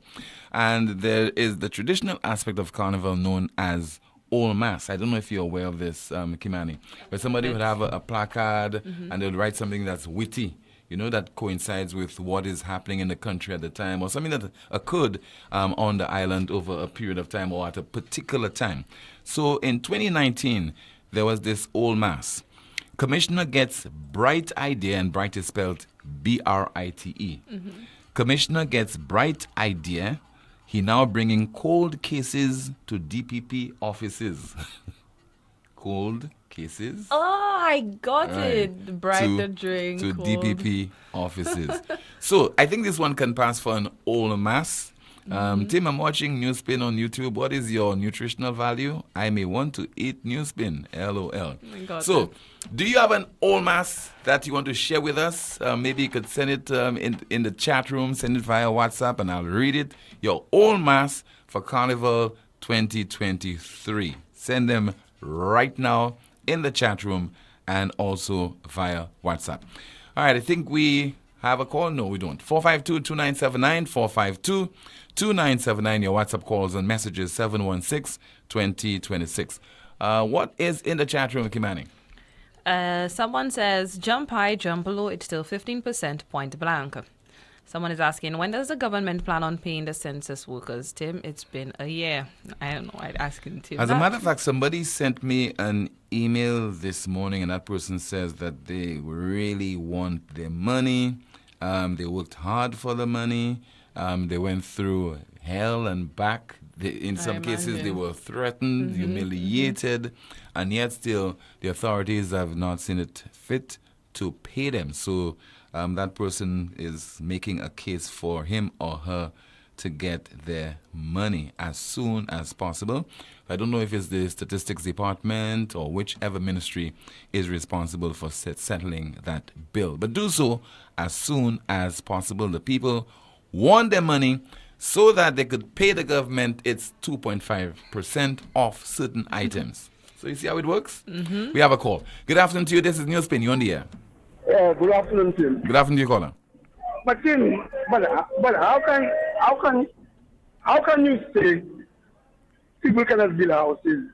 And there is the traditional aspect of Carnival known as Old Mass. I don't know if you're aware of this, Kimani, where somebody would have a placard and they'll write something that's witty, that coincides with what is happening in the country at the time, or something that occurred on the island over a period of time or at a particular time. So in 2019, there was this Old Mass. Commissioner gets bright idea, and bright is spelled B-R-I-T-E. Commissioner gets bright idea. He now bringing cold cases to DPP offices. Cold cases? Oh, I got it. Bright the drink. To cold. DPP offices. So I think this one can pass for an Old Mass. Tim, I'm watching NewsSpin on YouTube. What is your nutritional value? I may want to eat NewsSpin. LOL. So, do you have an Old Mass that you want to share with us? Maybe you could send it in the chat room, send it via WhatsApp, and I'll read it. Your Old Mass for Carnival 2023. Send them right now in the chat room and also via WhatsApp. All right, I think we have a call? No, we don't. 452-2979, 452-2979. Your WhatsApp calls and messages 716-2026. What is in the chat room, Kimani? Someone says, jump high, jump low, it's still 15% point blank. Someone is asking, when does the government plan on paying the census workers? Tim, it's been a year. I don't know. I'd ask him Tim. As a matter of fact, somebody sent me an email this morning, and that person says that they really want their money. They worked hard for the money. They went through hell and back. In some cases, they were threatened, humiliated, and yet still the authorities have not seen it fit to pay them. So that person is making a case for him or her to get their money as soon as possible. I don't know if it's the Statistics Department or whichever ministry is responsible for settling that bill. But do so as soon as possible. The people want their money so that they could pay the government its 2.5% off certain items. So you see how it works? We have a call. Good afternoon to you. This is NewsSpin. You're on the air. Good afternoon, Tim. Good afternoon to you, caller. But Tim, but how can you say people cannot build houses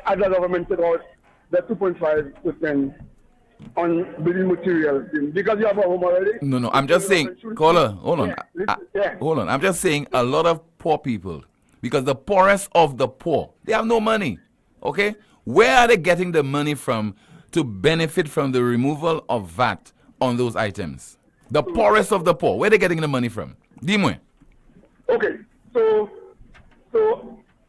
as the government set out the 2.5% on building materials, Tim? Because you have a home already? No. I'm just saying, caller, hold on. Hold on. I'm just saying a lot of poor people, because the poorest of the poor, they have no money. Okay? Where are they getting the money from to benefit from the removal of VAT on those items? The poorest of the poor. Where are they getting the money from? Dis-moi. Okay, so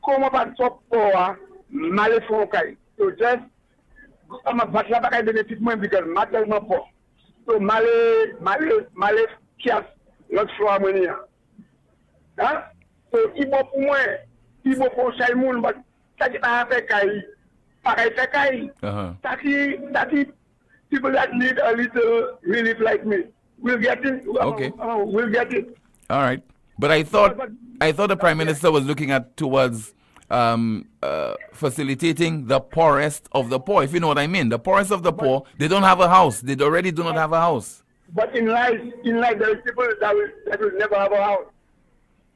comment pas top power mal fonkai. So just I'm a VAT la pas benefit moi because matellement poor. So mal kias l'autre fois moi ni. Hein? So il bon pour moi, il bon pour chaque monde, but ça qui pas fait kai. Pareil fait kai. Ça qui people that need a little relief like me will get it. Okay. We'll get it. All right. But I thought the Prime Minister was looking towards facilitating the poorest of the poor, if you know what I mean. The poorest of the poor, they don't have a house. They already do not have a house. But in life there is people that will never have a house.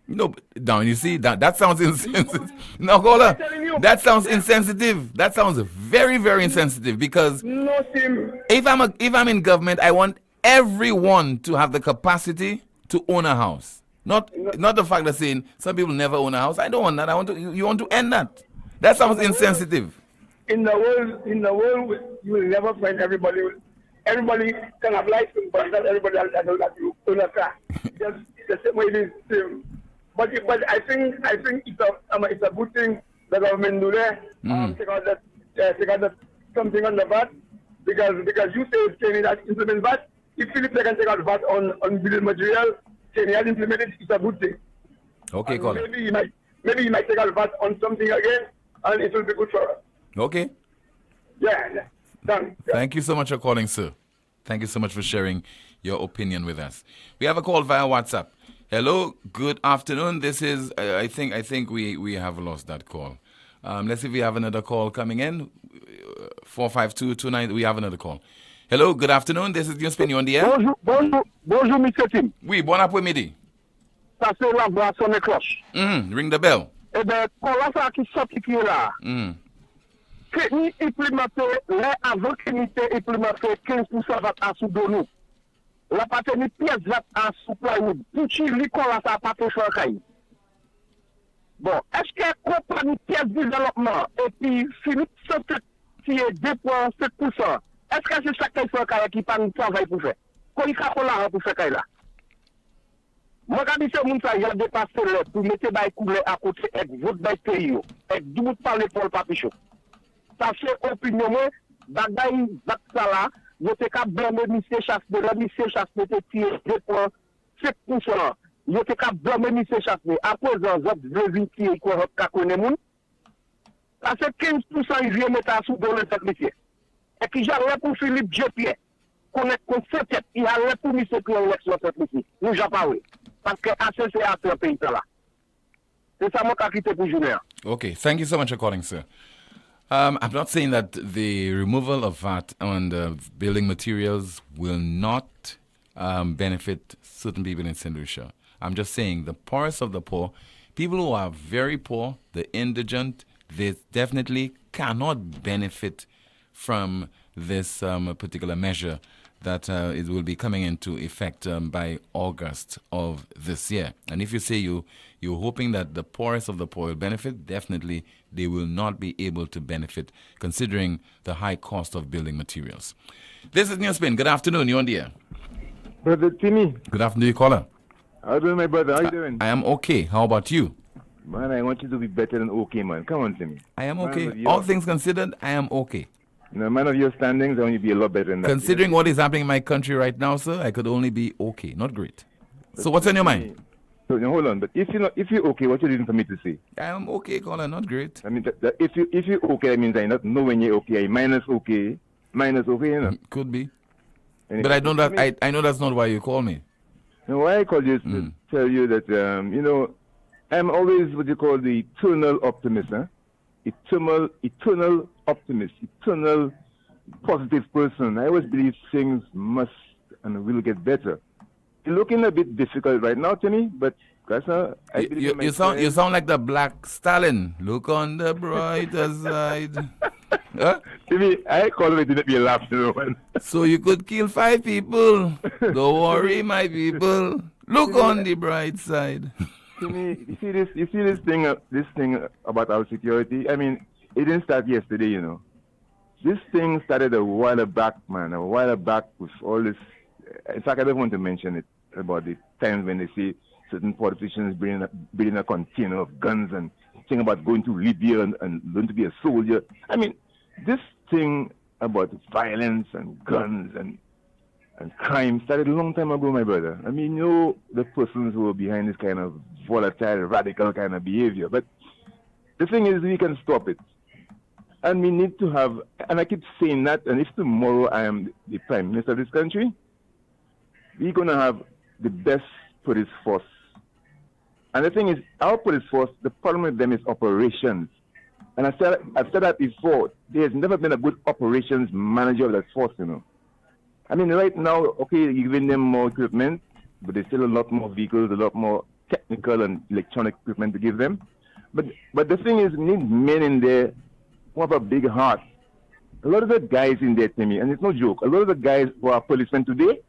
No, now you see that sounds insensitive. No, caller, that sounds insensitive. That sounds very, very insensitive, because if I'm in government, I want everyone to have the capacity to own a house. Not the fact that saying some people never own a house. I don't want that. You want to end that. That sounds insensitive. In the world, you will never find everybody. Everybody can have license, but not everybody has to own a car. Just the same way it is. But I think it's a good thing the government do there. Take out something on the VAT, because you say Kenny that implement VAT. If Philip can take out VAT on building material, Kenny has implemented. It's a good thing. Okay, call. Maybe he might take out VAT on something again, and it will be good for us. Okay. Yeah. Done. Thank you so much for calling, sir. Thank you so much for sharing your opinion with us. We have a call via WhatsApp. Hello, good afternoon. This is, I think we have lost that call. Let's see if we have another call coming in. 45229, we have another call. Hello, good afternoon. This is NewsSpin, on the air. Bonjour, Mr. Tim. Oui, bon après-midi. Ça c'est la voix sonne cloche. Ring the bell. Eh bien, quand ça qui sorti qui est là, que ni implémenter, les avant que ni implémenter 15% VAT à sous-donou. La paternité pièce VAT à sous-plywood. Tout ce qui là, ça pas fait choix. Bon, est-ce que compagnie pièce développement et puis Philippe qui est 2,7%, est-ce que c'est chaque fois qui pas de travail pour faire? Quand il y a là pour faire là. Moi, quand je dis ça, j'ai dépassé le pour mettre des coulées à côté avec votre pays, avec du bout de parler pour le papichon. Ça fait opinion, bagaille, ça là, vous êtes capable de blâmer monsieur chasse de la monsieur chasse de tirer 2,7%. Vous êtes capable de blâmer monsieur chasse de à présent, vous êtes vérifié quoi votre connaît moun. Ça fait 15% il vient mettre à sous dans le technicien. Et puis j'arrive pour Philippe Jepierre. Qu'on est concept, il a rien pour monsieur pour l'élection technicien. Nous j'en parle. Parce que ACC a fait un pays là. C'est ça mon qualité pour Junior. Okay, thank you so much for calling, sir. I'm not saying that the removal of VAT on the building materials will not benefit certain people in St. Lucia. I'm just saying the poorest of the poor, people who are very poor, the indigent, they definitely cannot benefit from this particular measure that it will be coming into effect by August of this year. And if you say you're hoping that the poorest of the poor will benefit, definitely they will not be able to benefit considering the high cost of building materials. This is NewsSpin. Good afternoon. You're on the air. Brother Timmy. Good afternoon, caller. How you doing, my brother? How you doing? I am okay. How about you? Man, I want you to be better than okay, man. Come on, Timmy. I am okay. All things considered, I am okay. No, man of your standings, I want you to be a lot better than that. Considering what is happening in my country right now, sir, I could only be okay, not great. So what's on your mind? So, no, hold on. But if you're okay, what you looking for me to say? I am okay, caller, not great. I mean, if you're okay, that means I not know when you're okay. Minus okay, you know. Could be. But I know that I know that's not why you call me. No, why I call you is to tell you that you know, I'm always what you call the eternal optimist, huh? Eternal optimist, eternal positive person. I always believe things must and will get better. It's looking a bit difficult right now, Timmy, but I believe you sound like the Black Stalin. Look on the brighter side. Huh? Timmy, I call it to be a laugh, you know. So you could kill 5 people. Don't worry, my people. Look on the bright side. Timmy, you see this thing about our security. I mean, it didn't start yesterday, you know. This thing started a while back, man. A while back with all this. In fact, I don't want to mention it about the times when they see certain politicians bringing a container of guns and think about going to Libya and learn to be a soldier. I mean, this thing about violence and guns and crime started a long time ago, my brother. I mean, you know the persons who are behind this kind of volatile, radical kind of behavior. But the thing is, we can stop it. And we need to have, and I keep saying that, and if tomorrow I am the Prime Minister of this country, we're going to have the best police force. And the thing is, our police force, the problem with them is operations. And I've said that before. There's never been a good operations manager of that force, you know. I mean, right now, okay, you're giving them more equipment, but there's still a lot more vehicles, a lot more technical and electronic equipment to give them. But the thing is, we need men in there who have a big heart. A lot of the guys in there, Timmy, and it's no joke, a lot of the guys who are policemen today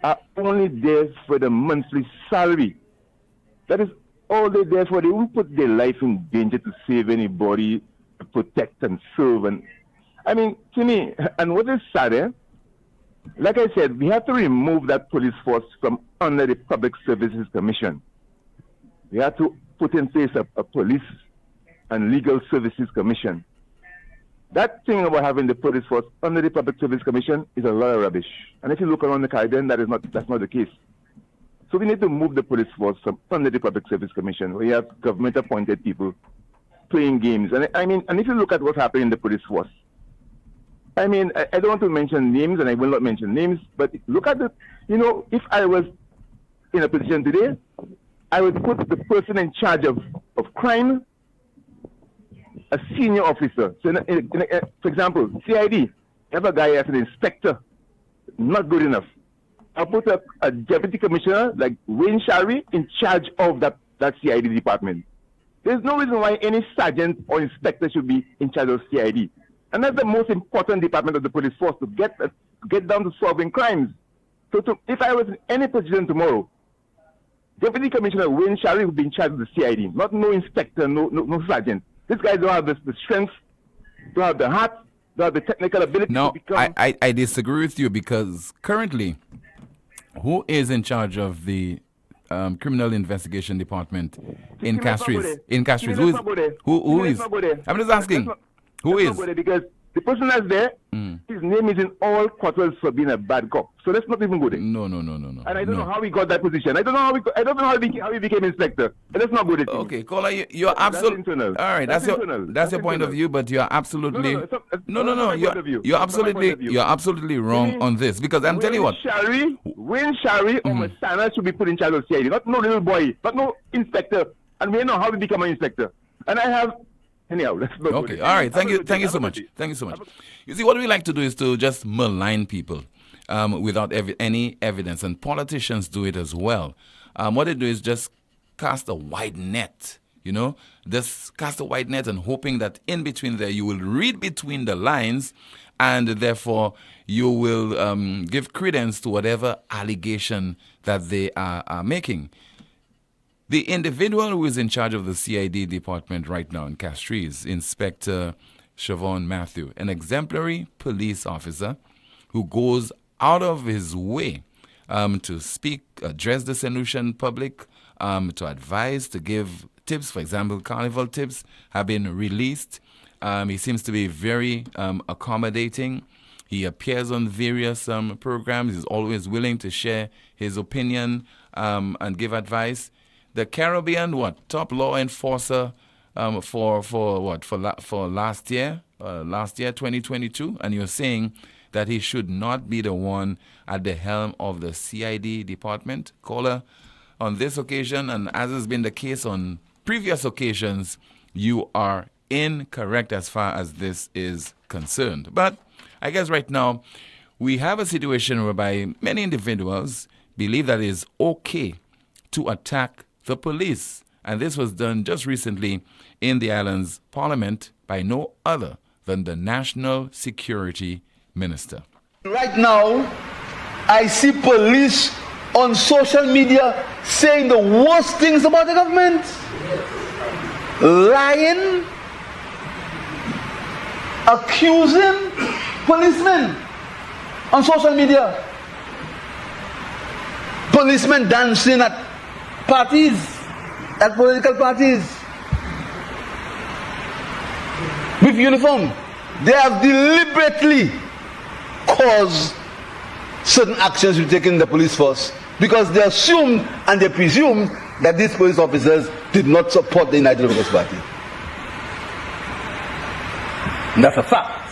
are only there for the monthly salary. That is all they're there for. They won't put their life in danger to save anybody, to protect and serve. And I mean, to me, and what is sad, like I said, we have to remove that police force from under the Public Services Commission. We have to put in place a police and legal services commission. That thing about having the police force under the Public Service Commission is a lot of rubbish. And if you look around the Caribbean, that's not the case. So we need to move the police force from under the Public Service Commission, where you have government-appointed people playing games. And I mean, and if you look at what's happening in the police force, I mean, I don't want to mention names, and I will not mention names, but look at the, you know, if I was in a position today, I would put the person in charge of crime, a senior officer. So, for example, CID, you have a guy as an inspector, not good enough. I'll put a deputy commissioner like Wayne Shari in charge of that CID department. There's no reason why any sergeant or inspector should be in charge of CID. And that's the most important department of the police force, to get down to solving crimes. So if I was in any position tomorrow, Deputy Commissioner Wayne Shari would be in charge of the CID, not no inspector, no sergeant. These guys don't have the strength, don't have the heart, don't have the technical ability to become... I disagree with you, because currently, who is in charge of the criminal investigation department in Castries? Who is? I'm just asking. Who is? Because the person that's there, his name is in all quarters for being a bad cop. So let's not even go there. No. And I don't know how he got that position. I don't know how he became inspector. But let's not go there. Okay, caller, you're absolutely all right. That's your point of view, but you're absolutely You're absolutely wrong on this, because I'm telling you what. Wayne Shari or Masana should be put in charge of CID, not no little boy, but no inspector. And we know how to become an inspector. And I have Anyhow, let's not go Okay, there. all right. Thank Have a you. good Thank day. you Have so a good much. day. Thank you so much. You see, what we like to do is to just malign people without any evidence, and politicians do it as well. What they do is just cast a wide net, just cast a wide net and hoping that in between there you will read between the lines and therefore you will give credence to whatever allegation that they are making. The individual who is in charge of the CID department right now in Castries, Inspector Siobhan Matthew, an exemplary police officer who goes out of his way to speak, address the St. Lucian public, to advise, to give tips. For example, carnival tips have been released. He seems to be very accommodating. He appears on various programs. He's always willing to share his opinion and give advice. The Caribbean, top law enforcer for last year, 2022, and you're saying that he should not be the one at the helm of the CID department. Caller, on this occasion, and as has been the case on previous occasions, you are incorrect as far as this is concerned. But I guess right now we have a situation whereby many individuals believe that it is okay to attack the police. And this was done just recently in the island's parliament by no other than the National Security Minister. Right now, I see police on social media saying the worst things about the government. Lying, accusing policemen on social media. Policemen dancing at parties, at political parties, with uniform. They have deliberately caused certain actions to be taken in the police force because they assumed and they presumed that these police officers did not support the United Workers' Party. And that's a fact.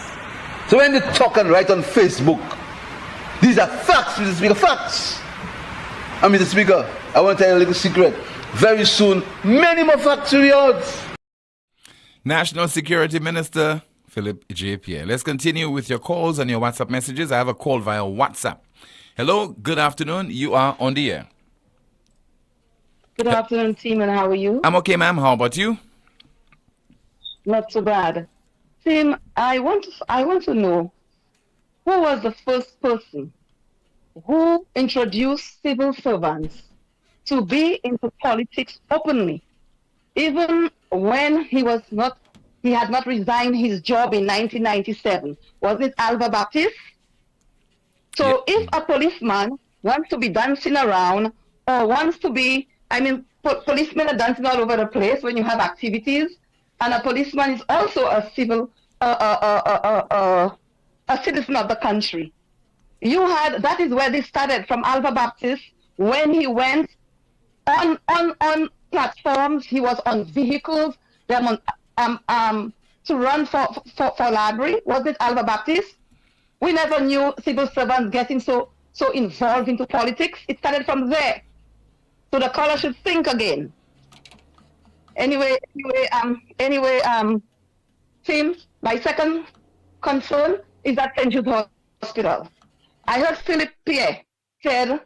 So when they talk and write on Facebook, these are facts, Mr. Speaker, facts. And Mr. Speaker, I want to tell you a little secret. Very soon, many more facts will be out. National Security Minister Philip J. Pierre. Let's continue with your calls and your WhatsApp messages. I have a call via WhatsApp. Hello, good afternoon. You are on the air. Good afternoon, team, and how are you? I'm okay, ma'am. How about you? Not so bad. Tim, I want to know who was the first person who introduced civil servants to be into politics openly, even when he had not resigned his job in 1997. Was it Alva Baptist? So if a policeman wants to be dancing around or wants to be, policemen are dancing all over the place when you have activities, and a policeman is also a civil, a citizen of the country. That is where this started from Alva Baptist when he went on platforms, he was on vehicles, to run for library. Was it Alva Baptist? We never knew civil servants getting so involved into politics. It started from there. So the caller should think again. Anyway, Tim, my second concern is at St. Jude Hospital. I heard Philip Pierre said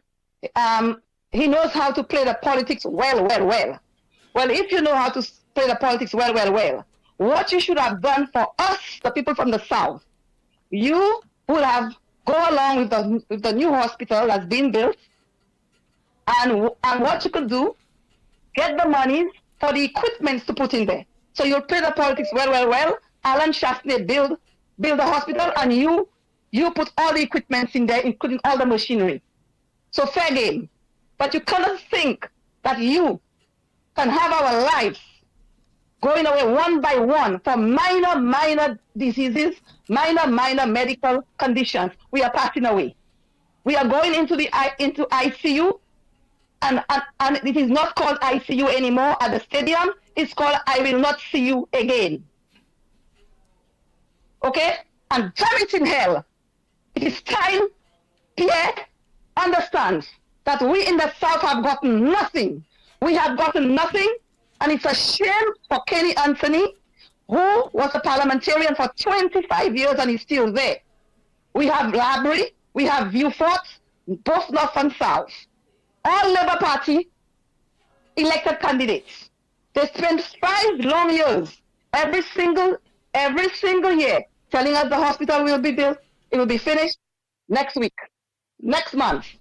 he knows how to play the politics well. Well, if you know how to play the politics well, what you should have done for us, the people from the South, you would have go along with the new hospital that's being built, and what you could do, get the money for the equipment to put in there. So you'll play the politics well. Alan Shastney build the hospital, and you put all the equipment in there, including all the machinery. So fair game. But you cannot think that you can have our lives going away one by one for minor diseases, minor medical conditions. We are passing away. We are going into ICU, and it is not called ICU anymore at the stadium. It's called I will not see you again. Okay? And damn it in hell. It is time Pierre understands that we in the South have gotten nothing. We have gotten nothing, and it's a shame for Kenny Anthony, who was a parliamentarian for 25 years and is still there. We have Library, we have Viewfort, both North and South. All Labour Party elected candidates. They spent 5 long years, every single year, telling us the hospital will be built, it will be finished next week, next month,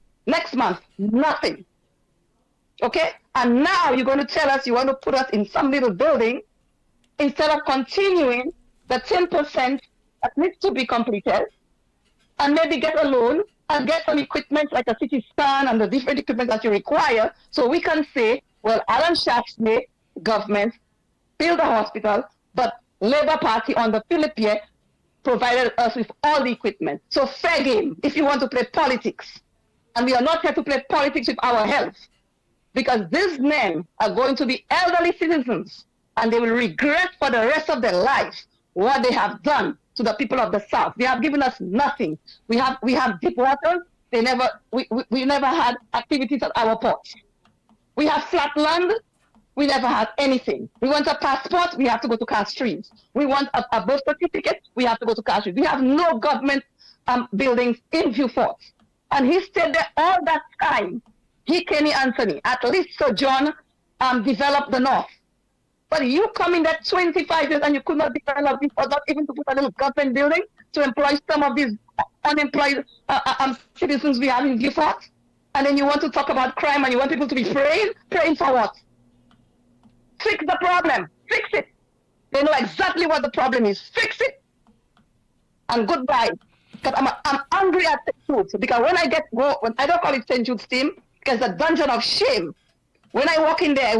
nothing. Okay? And now you're going to tell us you want to put us in some little building instead of continuing the 10% that needs to be completed and maybe get a loan and get some equipment like a CT scan and the different equipment that you require so we can say, well, Alan Shaft's government built a hospital, but Labour Party on the Philippine provided us with all the equipment. So fair game if you want to play politics. And we are not here to play politics with our health, because these men are going to be elderly citizens and they will regret for the rest of their life what they have done to the people of the South. They have given us nothing. We have deep water. We never had activities at our ports. We have flat land. We never had anything. We want a passport. We have to go to Castries. We want a birth certificate. We have to go to Castries. We have no government buildings in Viewfort. And he stayed there all that time. He, Kenny Anthony, at least Sir John developed the North. But you come in that 25 years and you could not develop this, or not even to put a little government building to employ some of these unemployed citizens we have in Viewfort. And then you want to talk about crime and you want people to be praying? Praying for what? Fix the problem. Fix it. They know exactly what the problem is. Fix it. And goodbye. Because I'm angry at St. Jude's, because when I don't call it St. Jude's team, because the dungeon of shame. When I walked in there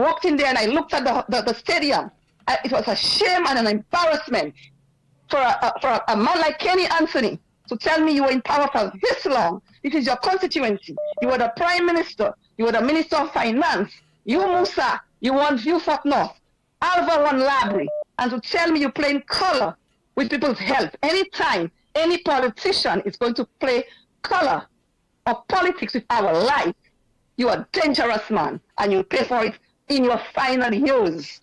and I looked at the stadium. It was a shame and an embarrassment for a man like Kenny Anthony to tell me you were in power for this long. This is your constituency. You were the Prime Minister. You were the Minister of Finance. You, Musa, you won Viewfort North. Alva won Library. And to tell me you're playing color with people's health. Anytime any politician is going to play color or politics with our life, you are a dangerous man, and you'll pay for it in your final years.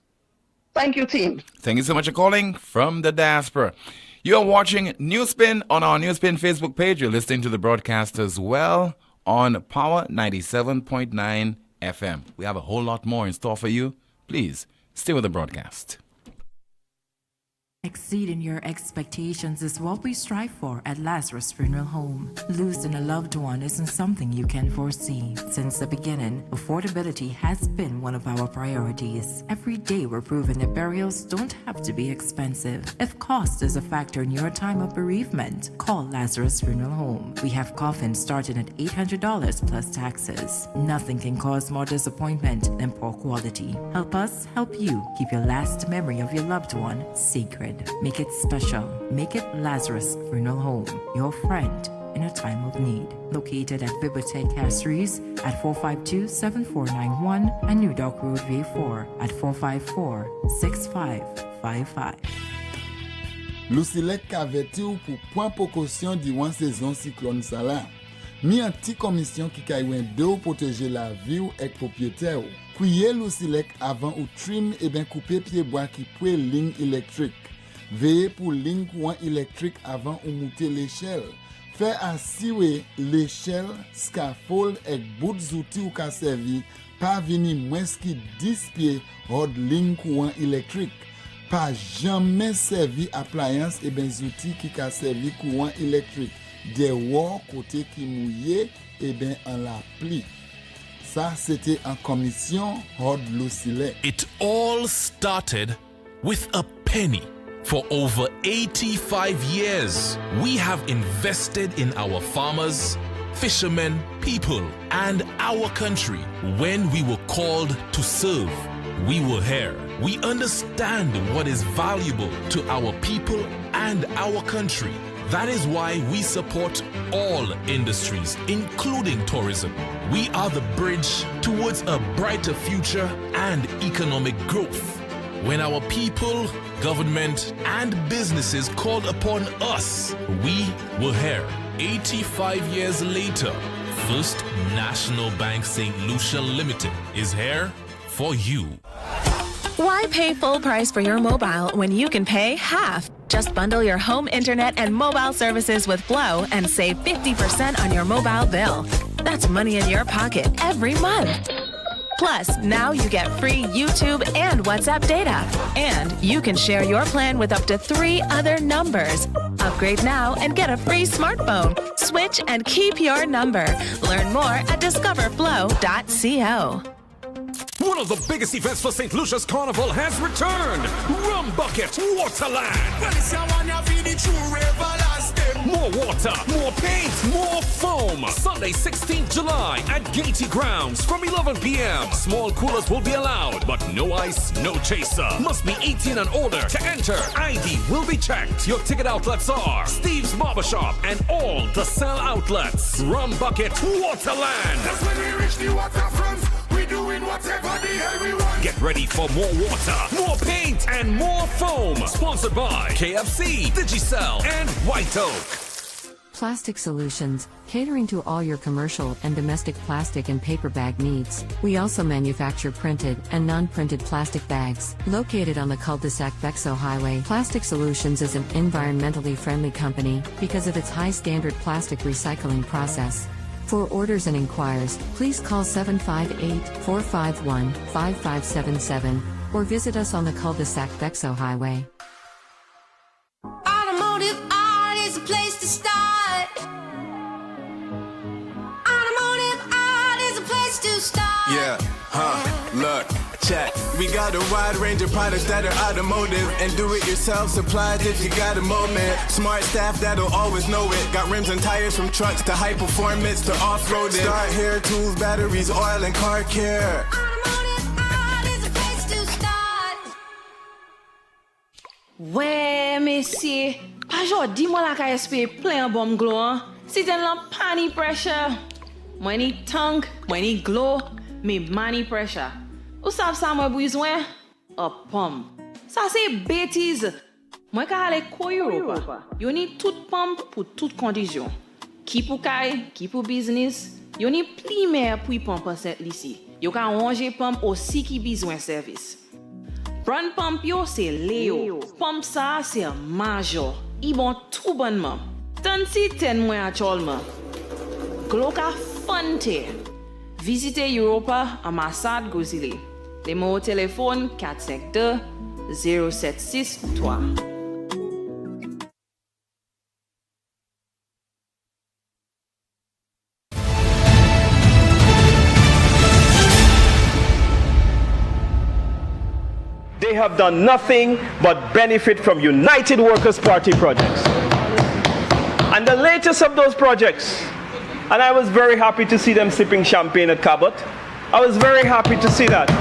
Thank you, team. Thank you so much for calling from the diaspora. You're watching NewsSpin on our NewsSpin Facebook page. You're listening to the broadcast as well on Power 97.9 FM. We have a whole lot more in store for you. Please stay with the broadcast. Exceeding your expectations is what we strive for at Lazarus Funeral Home. Losing a loved one isn't something you can foresee. Since the beginning, affordability has been one of our priorities. Every day we're proving that burials don't have to be expensive. If cost is a factor in your time of bereavement, call Lazarus Funeral Home. We have coffins starting at $800 plus taxes. Nothing can cause more disappointment than poor quality. Help us help you keep your last memory of your loved one sacred. Make it special. Make it Lazarus Funeral Home, your friend in a time of need. Located at Bibliotheque Castries at 452-7491 and New Dock Road V4 at 454-6555. Lucilec aveti ou pour point précaution durant saison cyclone Salah. Mi an ti commission qui kaywen de ou protéger la vie ou ek propriétaire ou. Kouye Lucilec avant ou trim et ben couper pied bois qui poué ligne électrique. Veillez pour ligne courant électrique avant ou monter l'échelle. Fait assurer l'échelle, scaffold et bout zouti ou ka servi, pas vini moins qui 10 pieds hors ligne courant électrique. Pas jamais servi appliance et ben zouti qui ka servi courant électrique. Des wall côté qui mouillé et ben en la pli. Ça c'était en commission hors Lucilec. It all started with a penny. For over 85 years, we have invested in our farmers, fishermen, people, and our country. When we were called to serve, we were here. We understand what is valuable to our people and our country. That is why we support all industries, including tourism. We are the bridge towards a brighter future and economic growth. When our people, government, and businesses called upon us, we were here. 85 years later, First National Bank St. Lucia Limited is here for you. Why pay full price for your mobile when you can pay half? Just bundle your home internet and mobile services with Flow and save 50% on your mobile bill. That's money in your pocket every month. Plus, now you get free YouTube and WhatsApp data. And you can share your plan with up to 3 other numbers. Upgrade now and get a free smartphone. Switch and keep your number. Learn more at discoverflow.co. One of the biggest events for St. Lucia's Carnival has returned. Rum Bucket Waterland. More water, more paint, more foam. Sunday, 16th July at Gaiety Grounds from 11 p.m. Small coolers will be allowed, but no ice, no chaser. Must be 18 and older to enter. ID will be checked. Your ticket outlets are Steve's Barbershop and all the Cell outlets. Rum Bucket Waterland. That's when we reach the waterfront. Doing whatever the hell we want. Get ready for more water, more paint, and more foam. Sponsored by KFC, Digicel, and White Oak. Plastic Solutions, catering to all your commercial and domestic plastic and paper bag needs. We also manufacture printed and non-printed plastic bags. Located on the cul-de-sac Bexo Highway, Plastic Solutions is an environmentally friendly company because of its high standard plastic recycling process. For orders and inquiries, please call 758-451-5577 or visit us on the cul-de-sac Bexo Highway. Automotive art is a place to start. Automotive art is a place to start. Yeah, look, check. We got a wide range of products that are automotive and do-it-yourself supplies if you got a moment. Smart staff that'll always know it. Got rims and tires from trucks to high performance to off-roading. Start hair tools, batteries, oil, and car care. Automotive art is a place to start. Ouais, messieurs. Pas jodi moi la ka espérer plein bon glow, hein. Si t'en la pani pressure. Moi ni tank, moi ni glow, mais money pressure. Ou savez ça moi besoin? A pomme. Ça c'est bêtise. Moi ka aller ko Europa. Yo ni toute pomme pour toute condition. Qui pour kay, qui pour business. Yo ni primaire pour pomme cette ici. Yo ka ranger pomme aussi qui besoin service. Prendre pomme yo c'est Léo. Pomme ça c'est major. I bon tout bonnement. Tant si ten moi actuellement. Gloka Fonte. Visitez Europa à Massad Gozile. Les mots au téléphone 452-0763. They have done nothing but benefit from United Workers' Party projects. And the latest of those projects, and I was very happy to see them sipping champagne at Cabot. I was very happy to see that.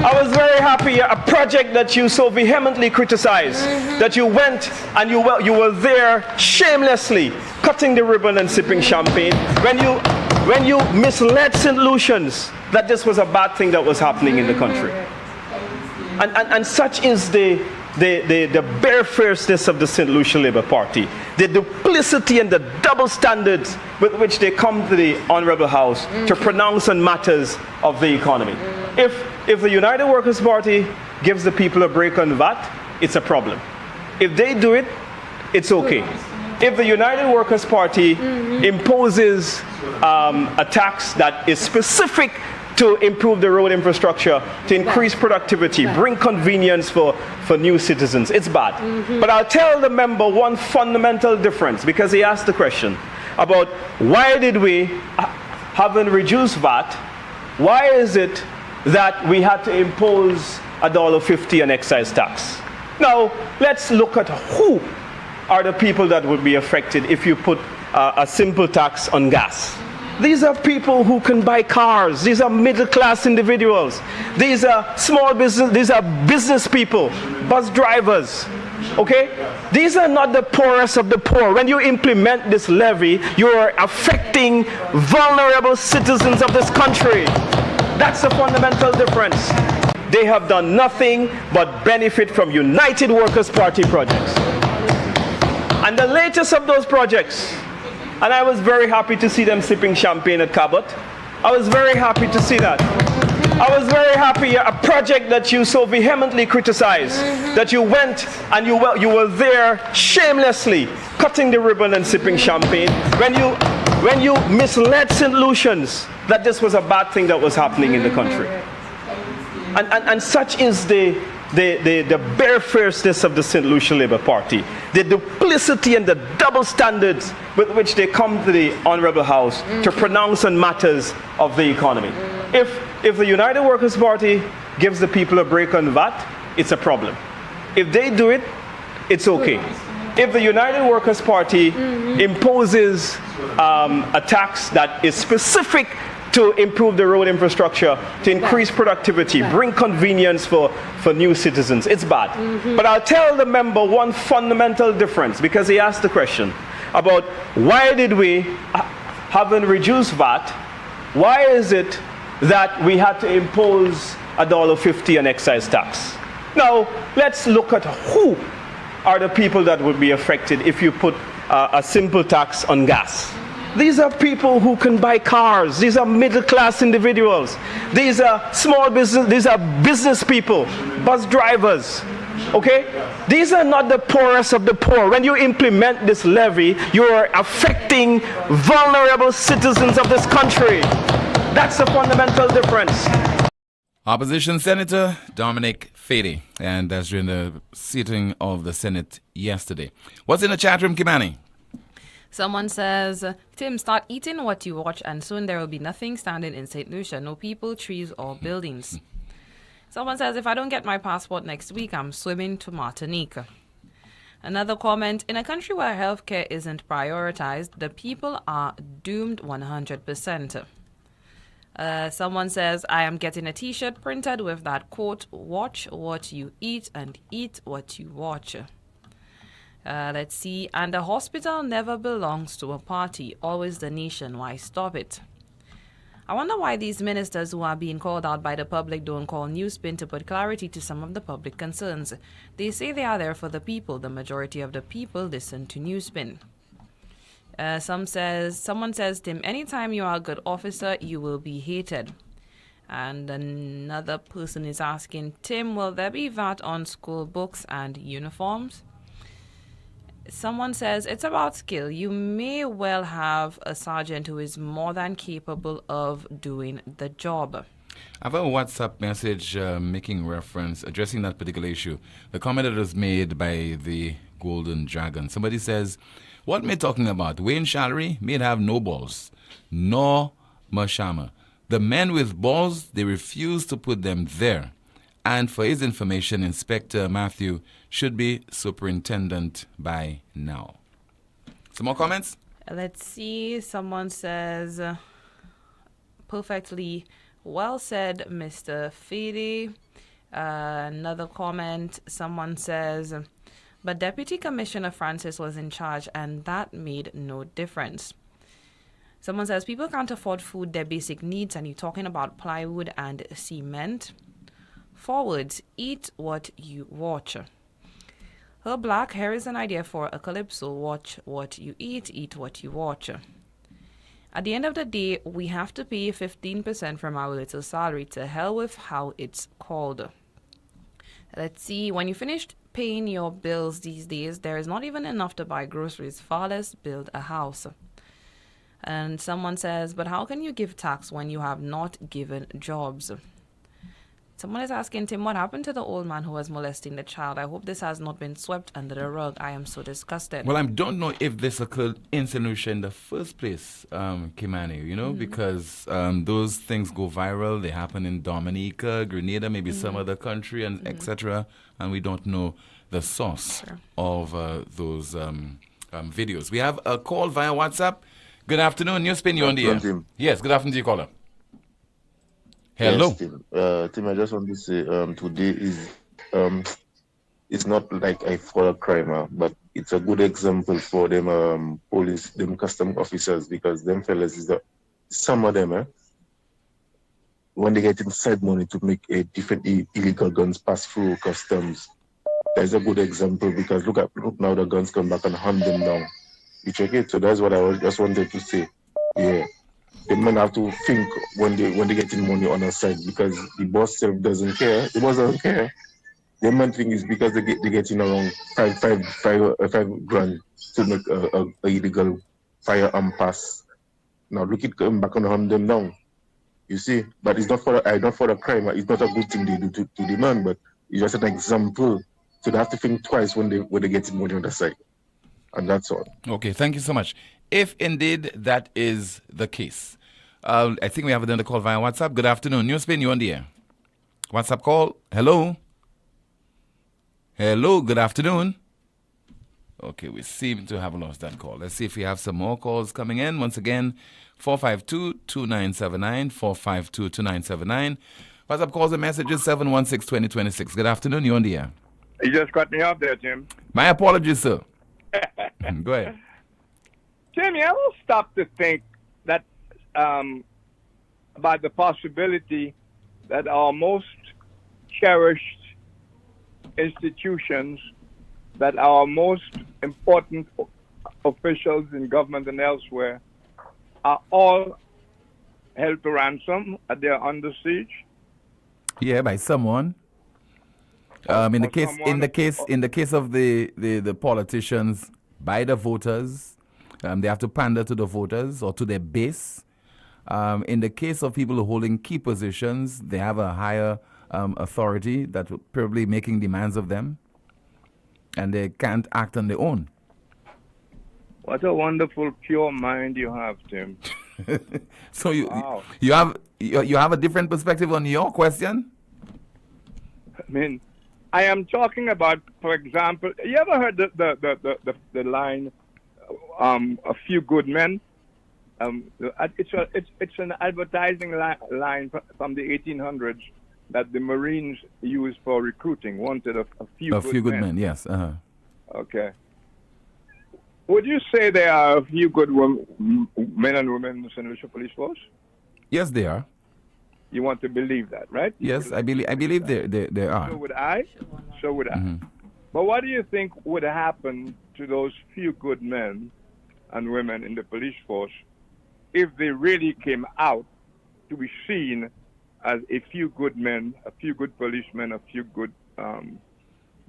I was very happy, a project that you so vehemently criticized, that you went and you were there shamelessly cutting the ribbon and sipping champagne when you misled St. Lucians that this was a bad thing that was happening in the country. And such is the barefacedness of the St. Lucia Labour Party, the duplicity and the double standards with which they come to the Honourable House to pronounce on matters of the economy. If the United Workers' Party gives the people a break on VAT, it's a problem. If they do it, it's okay. If the United Workers' Party imposes a tax that is specific to improve the road infrastructure, to increase productivity, bring convenience for new citizens, it's bad. But I'll tell the member one fundamental difference, because he asked the question about why did we, having reduced VAT, why is it that we had to impose $1.50 an excise tax? Now, let's look at who are the people that would be affected if you put a simple tax on gas. These are people who can buy cars. These are middle-class individuals. These are small business. These are business people, bus drivers. Okay? These are not the poorest of the poor. When you implement this levy, you are affecting vulnerable citizens of this country. That's the fundamental difference. They have done nothing but benefit from United Workers' Party projects. And the latest of those projects, and I was very happy to see them sipping champagne at Cabot. I was very happy to see that. I was very happy. A project that you so vehemently criticized, that you went and you were there shamelessly cutting the ribbon and sipping champagne when you misled St. Lucians that this was a bad thing that was happening in the country. And such is the barefacedness of the St. Lucian Labour Party, the duplicity and the double standards with which they come to the Honourable House to pronounce on matters of the economy. If the United Workers' Party gives the people a break on VAT, it's a problem. If they do it, it's okay. If the United Workers' Party imposes a tax that is specific to improve the road infrastructure, to increase productivity, bring convenience for new citizens, it's bad. But I'll tell the member one fundamental difference, because he asked the question about why did we, having reduced VAT, why is it that we had to impose $1.50 an excise tax? Now, let's look at who are the people that would be affected if you put a simple tax on gas. These are people who can buy cars. These are middle-class individuals. These are small business. These are business people, bus drivers. Okay? These are not the poorest of the poor. When you implement this levy, you are affecting vulnerable citizens of this country. That's the fundamental difference. Opposition Senator Dominic Fady, and that's during the sitting of the Senate yesterday. What's in the chat room, Kimani? Someone says, Tim, start eating what you watch and soon there will be nothing standing in St. Lucia. No people, trees, or buildings. Someone says, if I don't get my passport next week, I'm swimming to Martinique. Another comment, in a country where healthcare isn't prioritized, the people are doomed 100%. Someone says, I am getting a t-shirt printed with that quote, watch what you eat and eat what you watch. Let's see. And the hospital never belongs to a party, always the nation. Why stop it? I wonder why these ministers who are being called out by the public don't call NewsSpin to put clarity to some of the public concerns. They say they are there for the people. The majority of the people listen to NewsSpin. Someone says, Tim, anytime you are a good officer, you will be hated. And another person is asking, Tim, will there be VAT on school books and uniforms? Someone says, it's about skill. You may well have a sergeant who is more than capable of doing the job. I have a WhatsApp message making reference, addressing that particular issue. The comment that was made by the Golden Dragon. Somebody says, what may talking about? Wayne Shallery may have no balls, nor Mashama. The men with balls, they refuse to put them there. And for his information, Inspector Matthew should be superintendent by now. Some more comments? Let's see. Someone says, perfectly well said, Mr. Fede. Another comment. Someone says, but Deputy Commissioner Francis was in charge and that made no difference. Someone says, people can't afford food, their basic needs, and you're talking about plywood and cement. Forwards, eat what you watch. Her Black, here is an idea for a calypso. Watch what you eat what you watch. At the end of the day, we have to pay 15% from our little salary. To hell with how it's called. Let's see, when you finished paying your bills these days, there is not even enough to buy groceries, far less build a house. And someone says, but how can you give tax when you have not given jobs? Someone is asking, Tim, what happened to the old man who was molesting the child? I hope this has not been swept under the rug. I am so disgusted. Well, I don't know if this occurred in St. Lucia in the first place, Kimani, because those things go viral. They happen in Dominica, Grenada, maybe some other country, and etc. And we don't know the source of those videos. We have a call via WhatsApp. Good afternoon. NewsSpin, you're on the air. Yes, good afternoon to you, caller. Hello. Yes, Tim, I just want to say today is it's not like I for a crime, but it's a good example for them police, them custom officers, because them fellas is some of them when they get inside money to make a different illegal guns pass through customs. That's a good example because look now the guns come back and hunt them down. You check it. So that's what I just wanted to say. Yeah. the men have to think when they getting money on the side, because the boss self doesn't care. The boss doesn't care. The main thing is because they getting around five grand to make a illegal firearm pass. Now look at come back on them now. You see, but it's not for the crime. It's not a good thing they do to the man, but it's just an example. So they have to think twice when they get money on the side, and that's all. Okay, thank you so much. If indeed that is the case, I think we have another call via WhatsApp. Good afternoon, NewsSpin, you on the air. WhatsApp call. Hello. Hello. Good afternoon. Okay, we seem to have lost that call. Let's see if we have some more calls coming in. Once again, 452-2979, 452-2979. WhatsApp calls and messages 716-2026. Good afternoon, you're on the air. You just cut me off there, Tim. My apologies, sir. Go ahead. Tim, you ever stop to think that about the possibility that our most cherished institutions, that our most important officials in government and elsewhere are all held to ransom, they're under siege? Yeah, by someone. In the case of the politicians, by the voters, they have to pander to the voters or to their base. In the case of people holding key positions, they have a higher authority that will probably making demands of them, and they can't act on their own. What a wonderful, pure mind you have, Tim. So Wow. you have a different perspective on your question? I mean, I am talking about, for example, you ever heard the line, "A few good men"? It's an advertising line from the 1800s that the Marines used for recruiting. Wanted a few good men. Yes. Okay. Would you say there are a few good men and women in the St. Lucia Police Force? Yes, they are. You want to believe that, right? Yes, I believe there are. So would I. So would I. Mm-hmm. But what do you think would happen to those few good men and women in the police force if they really came out to be seen as a few good men, a few good policemen, a few good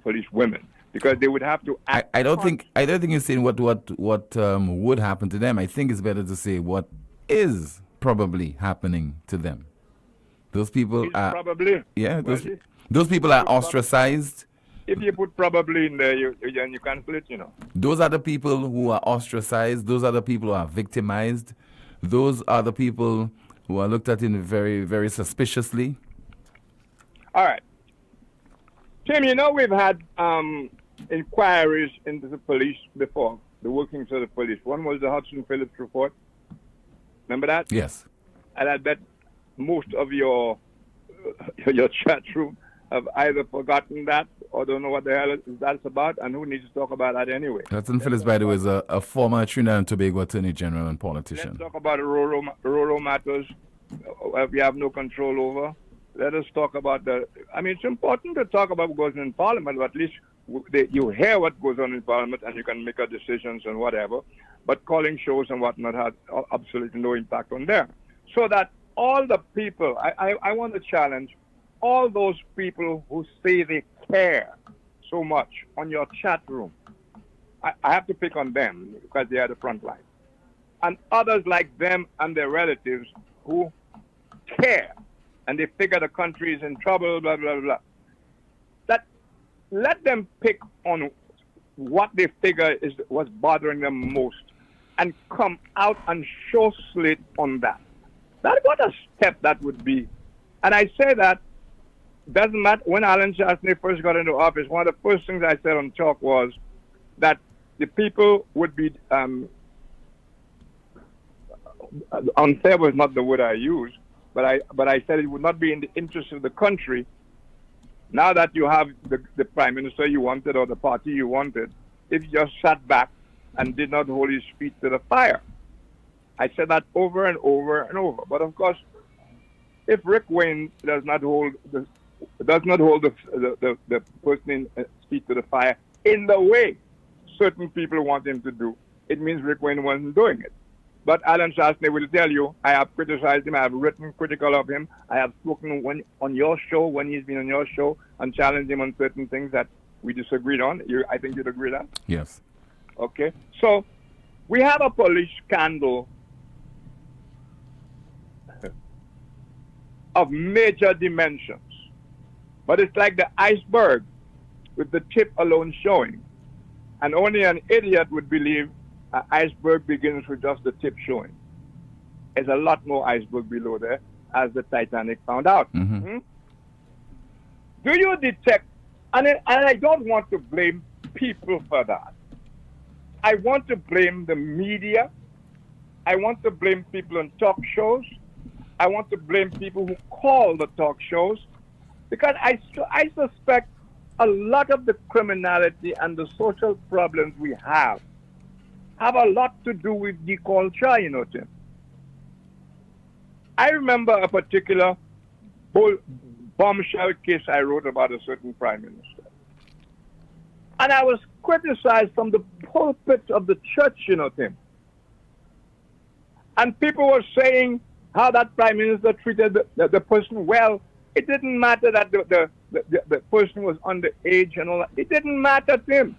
police women? Because they would have to act. I don't think you're saying what would happen to them. I think it's better to say what is probably happening to them. Those people are probably. Yeah, those people are ostracized. If you put probably in there, you can't split, you know. Those are the people who are ostracized. Those are the people who are victimized. Those are the people who are looked at in very, very suspiciously. All right. Tim, you know we've had inquiries into the police before, the workings of the police. One was the Hudson Phillips report. Remember that? Yes. And I bet most of your chat room have either forgotten that or don't know what the hell that's about, and who needs to talk about that anyway. Hudson Phillips, by the way, is a former Trinidad and Tobago Attorney General and politician. Let's talk about rural matters we have no control over. Let us talk about it's important to talk about what goes on in Parliament, but at least you hear what goes on in Parliament and you can make decisions and whatever. But calling shows and whatnot has absolutely no impact on there. So that all the people, I want to challenge all those people who say they care so much on your chat room. I have to pick on them because they are the front line. And others like them and their relatives who care and they figure the country is in trouble, blah, blah, blah. Let them pick on what they figure is what's bothering them most and come out and show slit on that. What a step that would be. And I say that doesn't matter. When Alan Chastney first got into office, one of the first things I said on talk was that the people would be unfair was not the word I used, but I said it would not be in the interest of the country. Now that you have the prime minister you wanted or the party you wanted, if you just sat back and did not hold his feet to the fire. I said that over and over and over. But of course, if Rick Wayne does not hold the person feet to the fire in the way certain people want him to do, it means Rick Wayne wasn't doing it. But Alan Shastney will tell you, I have criticized him, I have written critical of him, I have spoken on your show, when he's been on your show, and challenged him on certain things that we disagreed on. I think you'd agree with that? Yes. Okay. So, we have a police scandal of major dimensions. But it's like the iceberg with the tip alone showing. And only an idiot would believe an iceberg begins with just the tip showing. There's a lot more iceberg below there, as the Titanic found out. Mm-hmm. Do you detect, and I don't want to blame people for that. I want to blame the media. I want to blame people on talk shows. I want to blame people who call the talk shows, because I suspect a lot of the criminality and the social problems we have a lot to do with the culture, you know, Tim. I remember a particular bombshell case I wrote about a certain prime minister. And I was criticized from the pulpit of the church, you know, Tim. And people were saying how that prime minister treated the person well. It didn't matter that the person was underage and all that. It didn't matter to him.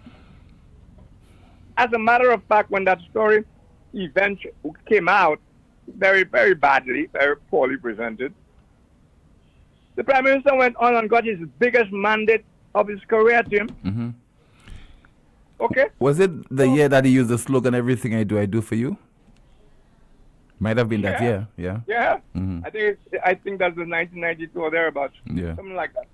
As a matter of fact, when that story eventually came out, very, very badly, very poorly presented, the prime minister went on and got his biggest mandate of his career, Tim. Mm-hmm. Okay? Was it the year that he used the slogan, "Everything I do for you"? Might have been that year, yeah. Yeah. Mm-hmm. I think that's the 1992 or thereabouts. Yeah. Something like that.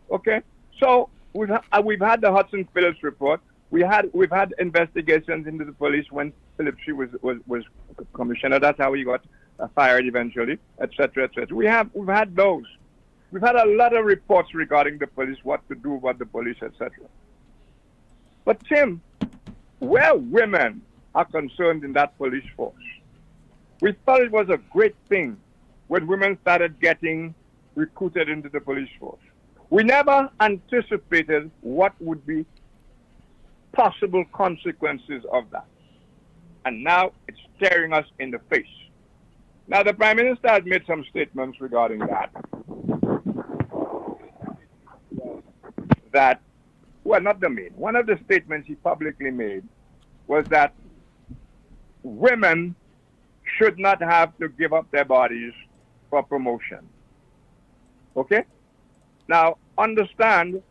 Okay. So we've had the Hudson Phillips report. We've had investigations into the police when Phillips was commissioner. That's how he got fired eventually, etc., etc. We've had those. We've had a lot of reports regarding the police, what to do about the police, etc. But Tim, where women are concerned in that police force, we thought it was a great thing when women started getting recruited into the police force. We never anticipated what would be possible consequences of that. And now it's staring us in the face. Now, the Prime Minister has made some statements regarding that. Well, not the main. One of the statements he publicly made was that women should not have to give up their bodies for promotion. Okay? Now, understand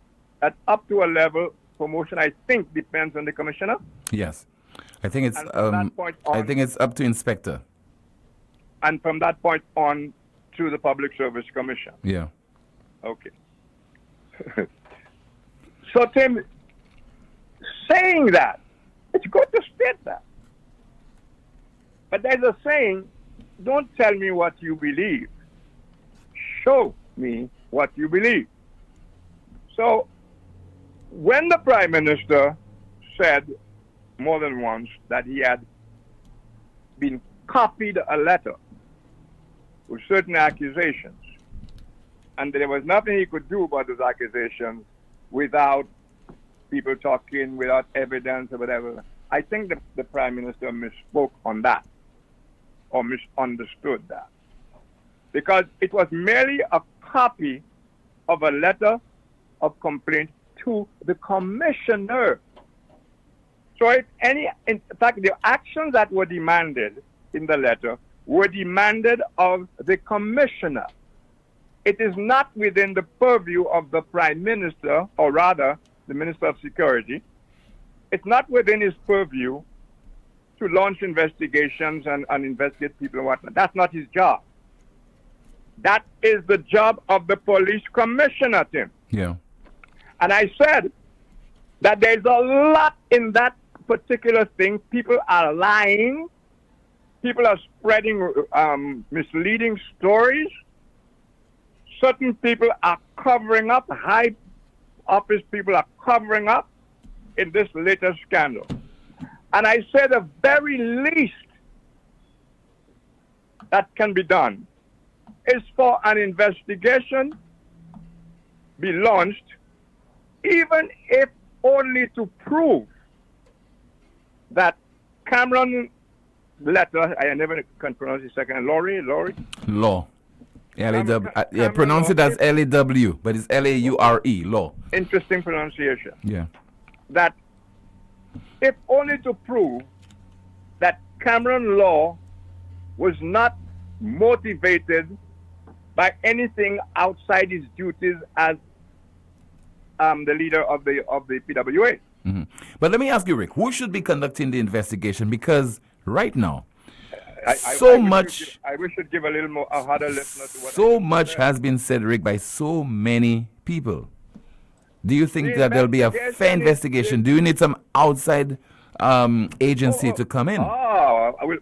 that up to a level, promotion, I think, depends on the commissioner. Yes. I think it's up to inspector. And from that point on to the Public Service Commission. Yeah. Okay. So, Tim, saying that, it's good to state that. But there's a saying, don't tell me what you believe. Show me what you believe. So, when the Prime Minister said more than once that he had been copied a letter with certain accusations, and there was nothing he could do about those accusations without people talking, without evidence or whatever, I think the Prime Minister misspoke on that, or misunderstood that. Because it was merely a copy of a letter of complaint to the commissioner. So in fact, the actions that were demanded in the letter were demanded of the commissioner. It is not within the purview of the Prime Minister, or rather, the Minister of Security. It's not within his purview to launch investigations and investigate people and whatnot. That's not his job. That is the job of the police commissioner, Tim. Yeah. And I said that there's a lot in that particular thing. People are lying. People are spreading misleading stories. Certain people are covering up. High office people are covering up in this latest scandal. And I say the very least that can be done is for an investigation be launched, even if only to prove that Cameron letter, I never can pronounce the second, Laurie? Law. L-A-W. Yeah, pronounce it as L-A-W, but it's L-A-U-R-E, law. Interesting pronunciation. Yeah. That if only to prove that Cameron Law was not motivated by anything outside his duties as the leader of the PWA. Mm-hmm. But let me ask you, Rick, who should be conducting the investigation? Because right now, I wish you'd give a little more, a harder listener to what so much has been said, Rick, by so many people. Do you think that there'll be a fair investigation? Do you need some outside agency to come in?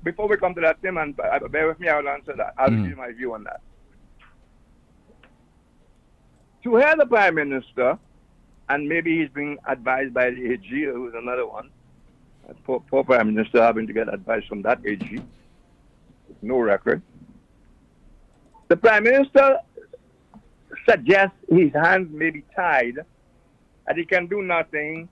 Before we come to that, Tim, and bear with me, I'll answer that. I'll give you my view on that. To hear the Prime Minister, and maybe he's being advised by the AG, who's another one. Poor Prime Minister having to get advice from that AG. No record. The Prime Minister suggests his hands may be tied, and he can do nothing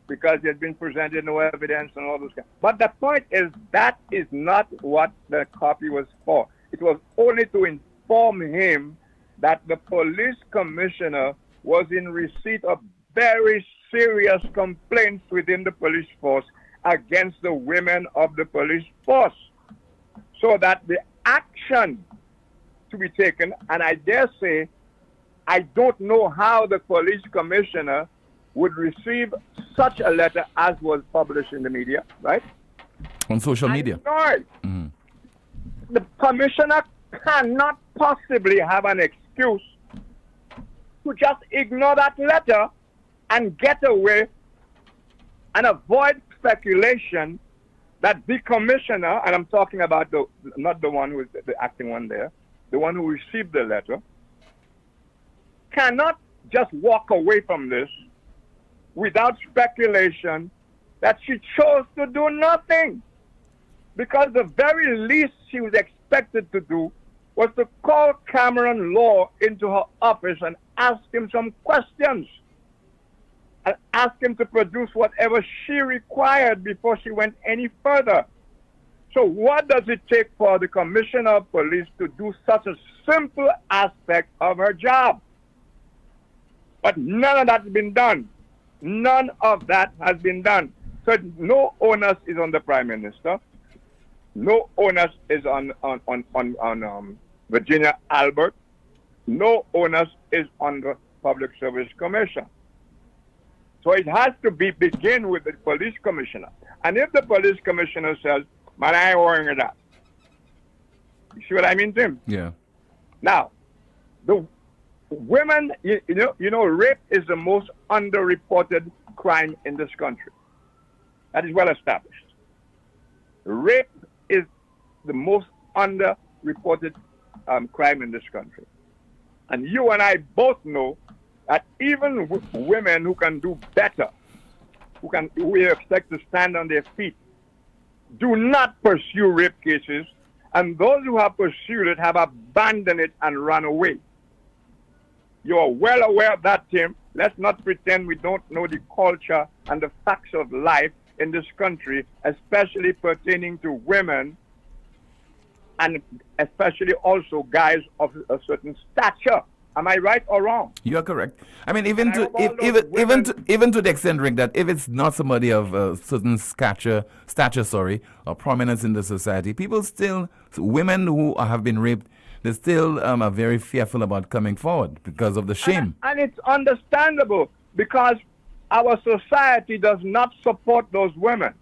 because he has been presented no evidence and all those kinds. But the point is that is not what the copy was for. It was only to inform him that the police commissioner was in receipt of very serious complaints within the police force against the women of the police force. So that the action to be taken, and I dare say, I don't know how the police commissioner would receive such a letter as was published in the media, right? On social media. Mm-hmm. The commissioner cannot possibly have an excuse to just ignore that letter and get away and avoid speculation that the commissioner, and I'm talking about not the one who is the acting one there, the one who received the letter, cannot just walk away from this without speculation that she chose to do nothing. Because the very least she was expected to do was to call Cameron Law into her office and ask him some questions. And ask him to produce whatever she required before she went any further. So what does it take for the Commissioner of Police to do such a simple aspect of her job? But none of that has been done. None of that has been done. So no onus is on the Prime Minister. No onus is on Virginia Albert. No onus is on the Public Service Commission. So it has to begin with the police commissioner. And if the police commissioner says, man, I ain't worrying about that. You see what I mean, Tim? Yeah. Now, the women, you know, rape is the most underreported crime in this country. That is well established. Rape is the most underreported crime in this country. And you and I both know that even women who can do better, who expect to stand on their feet, do not pursue rape cases, and those who have pursued it have abandoned it and run away. You are well aware of that, Tim. Let's not pretend we don't know the culture and the facts of life in this country, especially pertaining to women, and especially also guys of a certain stature. Am I right or wrong? You are correct. I mean, even to the extent, Rick, that if it's not somebody of a certain stature, or prominence in the society, women who have been raped, they still are very fearful about coming forward because of the shame. And it's understandable because our society does not support those women.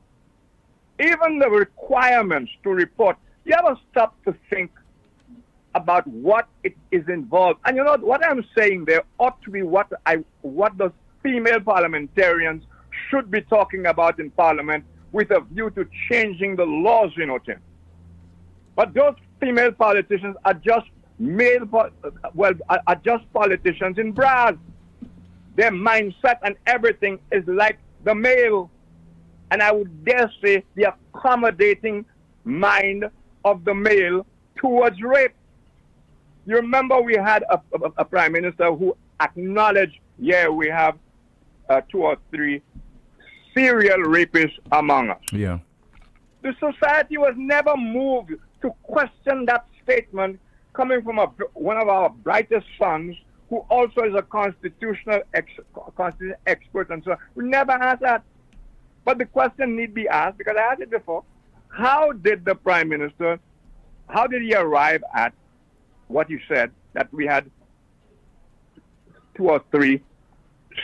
Even the requirements to report, you ever stop to think about what it is involved? And you know, what I'm saying there ought to be what the female parliamentarians should be talking about in Parliament with a view to changing the laws, you know, Tim. But those female politicians are just are just politicians in bras. Their mindset and everything is like the male. And I would dare say the accommodating mind of the male towards rape. You remember we had a prime minister who acknowledged, we have 2 or 3 serial rapists among us. Yeah. The society was never moved to question that statement coming from one of our brightest sons, who also is a constitutional expert and so on. We never asked that. But the question need be asked, because I asked it before. How did the Prime Minister, how did he arrive at what he said, that we had 2 or 3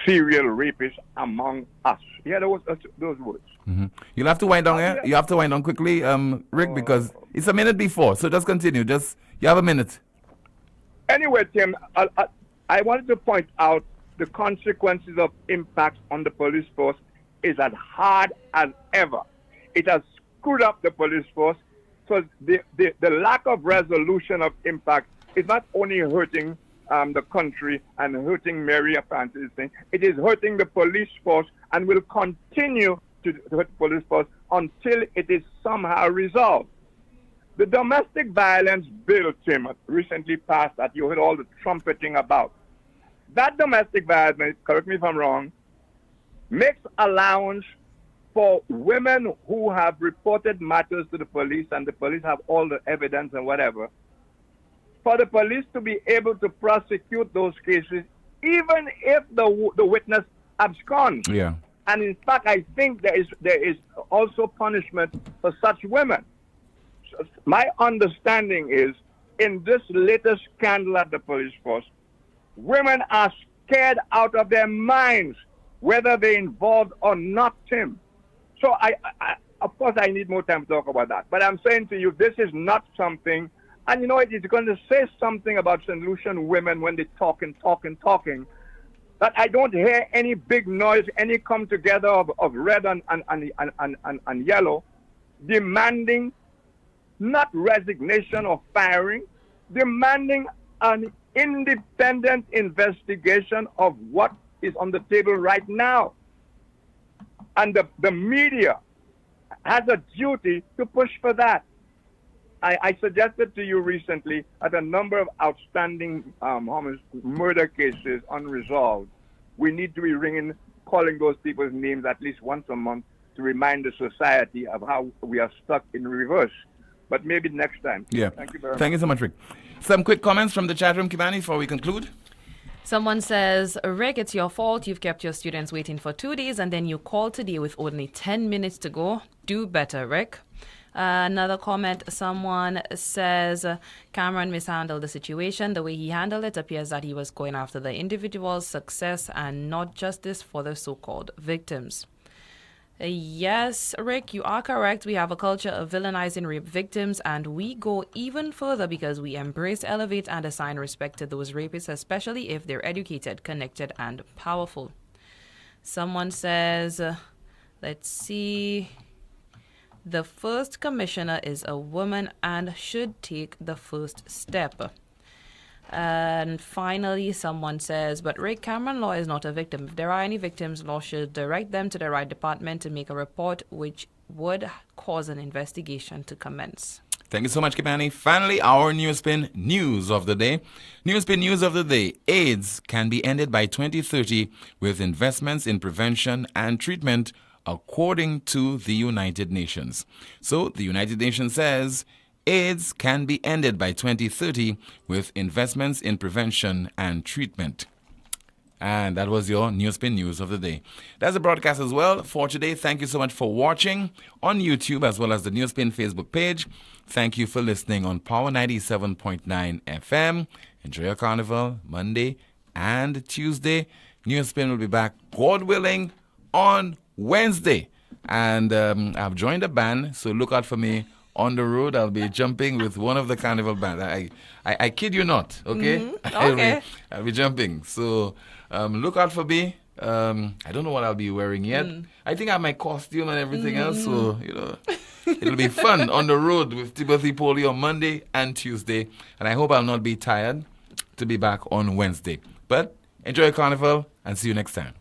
serial rapists among us? He had those words. Mm-hmm. You'll have to wind down here. You have to wind down quickly, Rick, because it's a minute before. So just continue. You have a minute. Anyway, Tim, I wanted to point out the consequences of impacts on the police force is as hard as ever. It has screwed up the police force. So the lack of resolution of impact is not only hurting the country and hurting Mary Francis' thing, it is hurting the police force and will continue to hurt the police force until it is somehow resolved. The domestic violence bill, Tim, recently passed that you heard all the trumpeting about. That domestic violence, correct me if I'm wrong, makes allowance for women who have reported matters to the police and the police have all the evidence and whatever, for the police to be able to prosecute those cases even if the witness absconds. Yeah. And in fact, I think there is also punishment for such women. So my understanding is, in this latest scandal at the police force, women are scared out of their minds, whether they're involved or not, Tim. So I of course, I need more time to talk about that. But I'm saying to you, this is not something, and you know, it is going to say something about St. Lucian women when they talking, that I don't hear any big noise, any come together of red and yellow, demanding not resignation or firing, demanding an independent investigation of what is on the table right now. And the media has a duty to push for that. I suggested to you recently that a number of outstanding murder cases unresolved, we need to be calling those people's names at least once a month to remind the society of how we are stuck in reverse. But maybe next time. Yeah. Thank you very much. Thank you so much, Rick. Some quick comments from the chat room, Kimani, before we conclude. Someone says, Rick, it's your fault. You've kept your students waiting for 2 days and then you called today with only 10 minutes to go. Do better, Rick. Another comment, someone says, Cameron mishandled the situation. The way he handled it appears that he was going after the individual's success and not justice for the so-called victims. Yes, Rick, you are correct. We have a culture of villainizing rape victims, and we go even further because we embrace, elevate, and assign respect to those rapists, especially if they're educated, connected, and powerful. Someone says, let's see, the first commissioner is a woman and should take the first step. And finally, someone says, but Rick, Cameron Law is not a victim. If there are any victims, law should direct them to the right department to make a report, which would cause an investigation to commence. Thank you so much, Kimani. Finally, our NewsSpin news of the day. NewsSpin news of the day. AIDS can be ended by 2030 with investments in prevention and treatment, according to the United Nations. So the United Nations says AIDS can be ended by 2030 with investments in prevention and treatment. And that was your NewsSpin news of the day. That's the broadcast as well for today. Thank you so much for watching on YouTube as well as the NewsSpin Facebook page. Thank you for listening on Power 97.9 FM. Enjoy your carnival Monday and Tuesday. NewsSpin will be back, God willing, on Wednesday. And I've joined a band, so look out for me. On the road, I'll be jumping with one of the carnival bands. I kid you not, okay? Mm-hmm. Okay. I'll be jumping. So look out for me. I don't know what I'll be wearing yet. I think I have my costume and everything else. So, it'll be fun on the road with Timothy Poleon on Monday and Tuesday. And I hope I'll not be tired to be back on Wednesday. But enjoy your carnival and see you next time.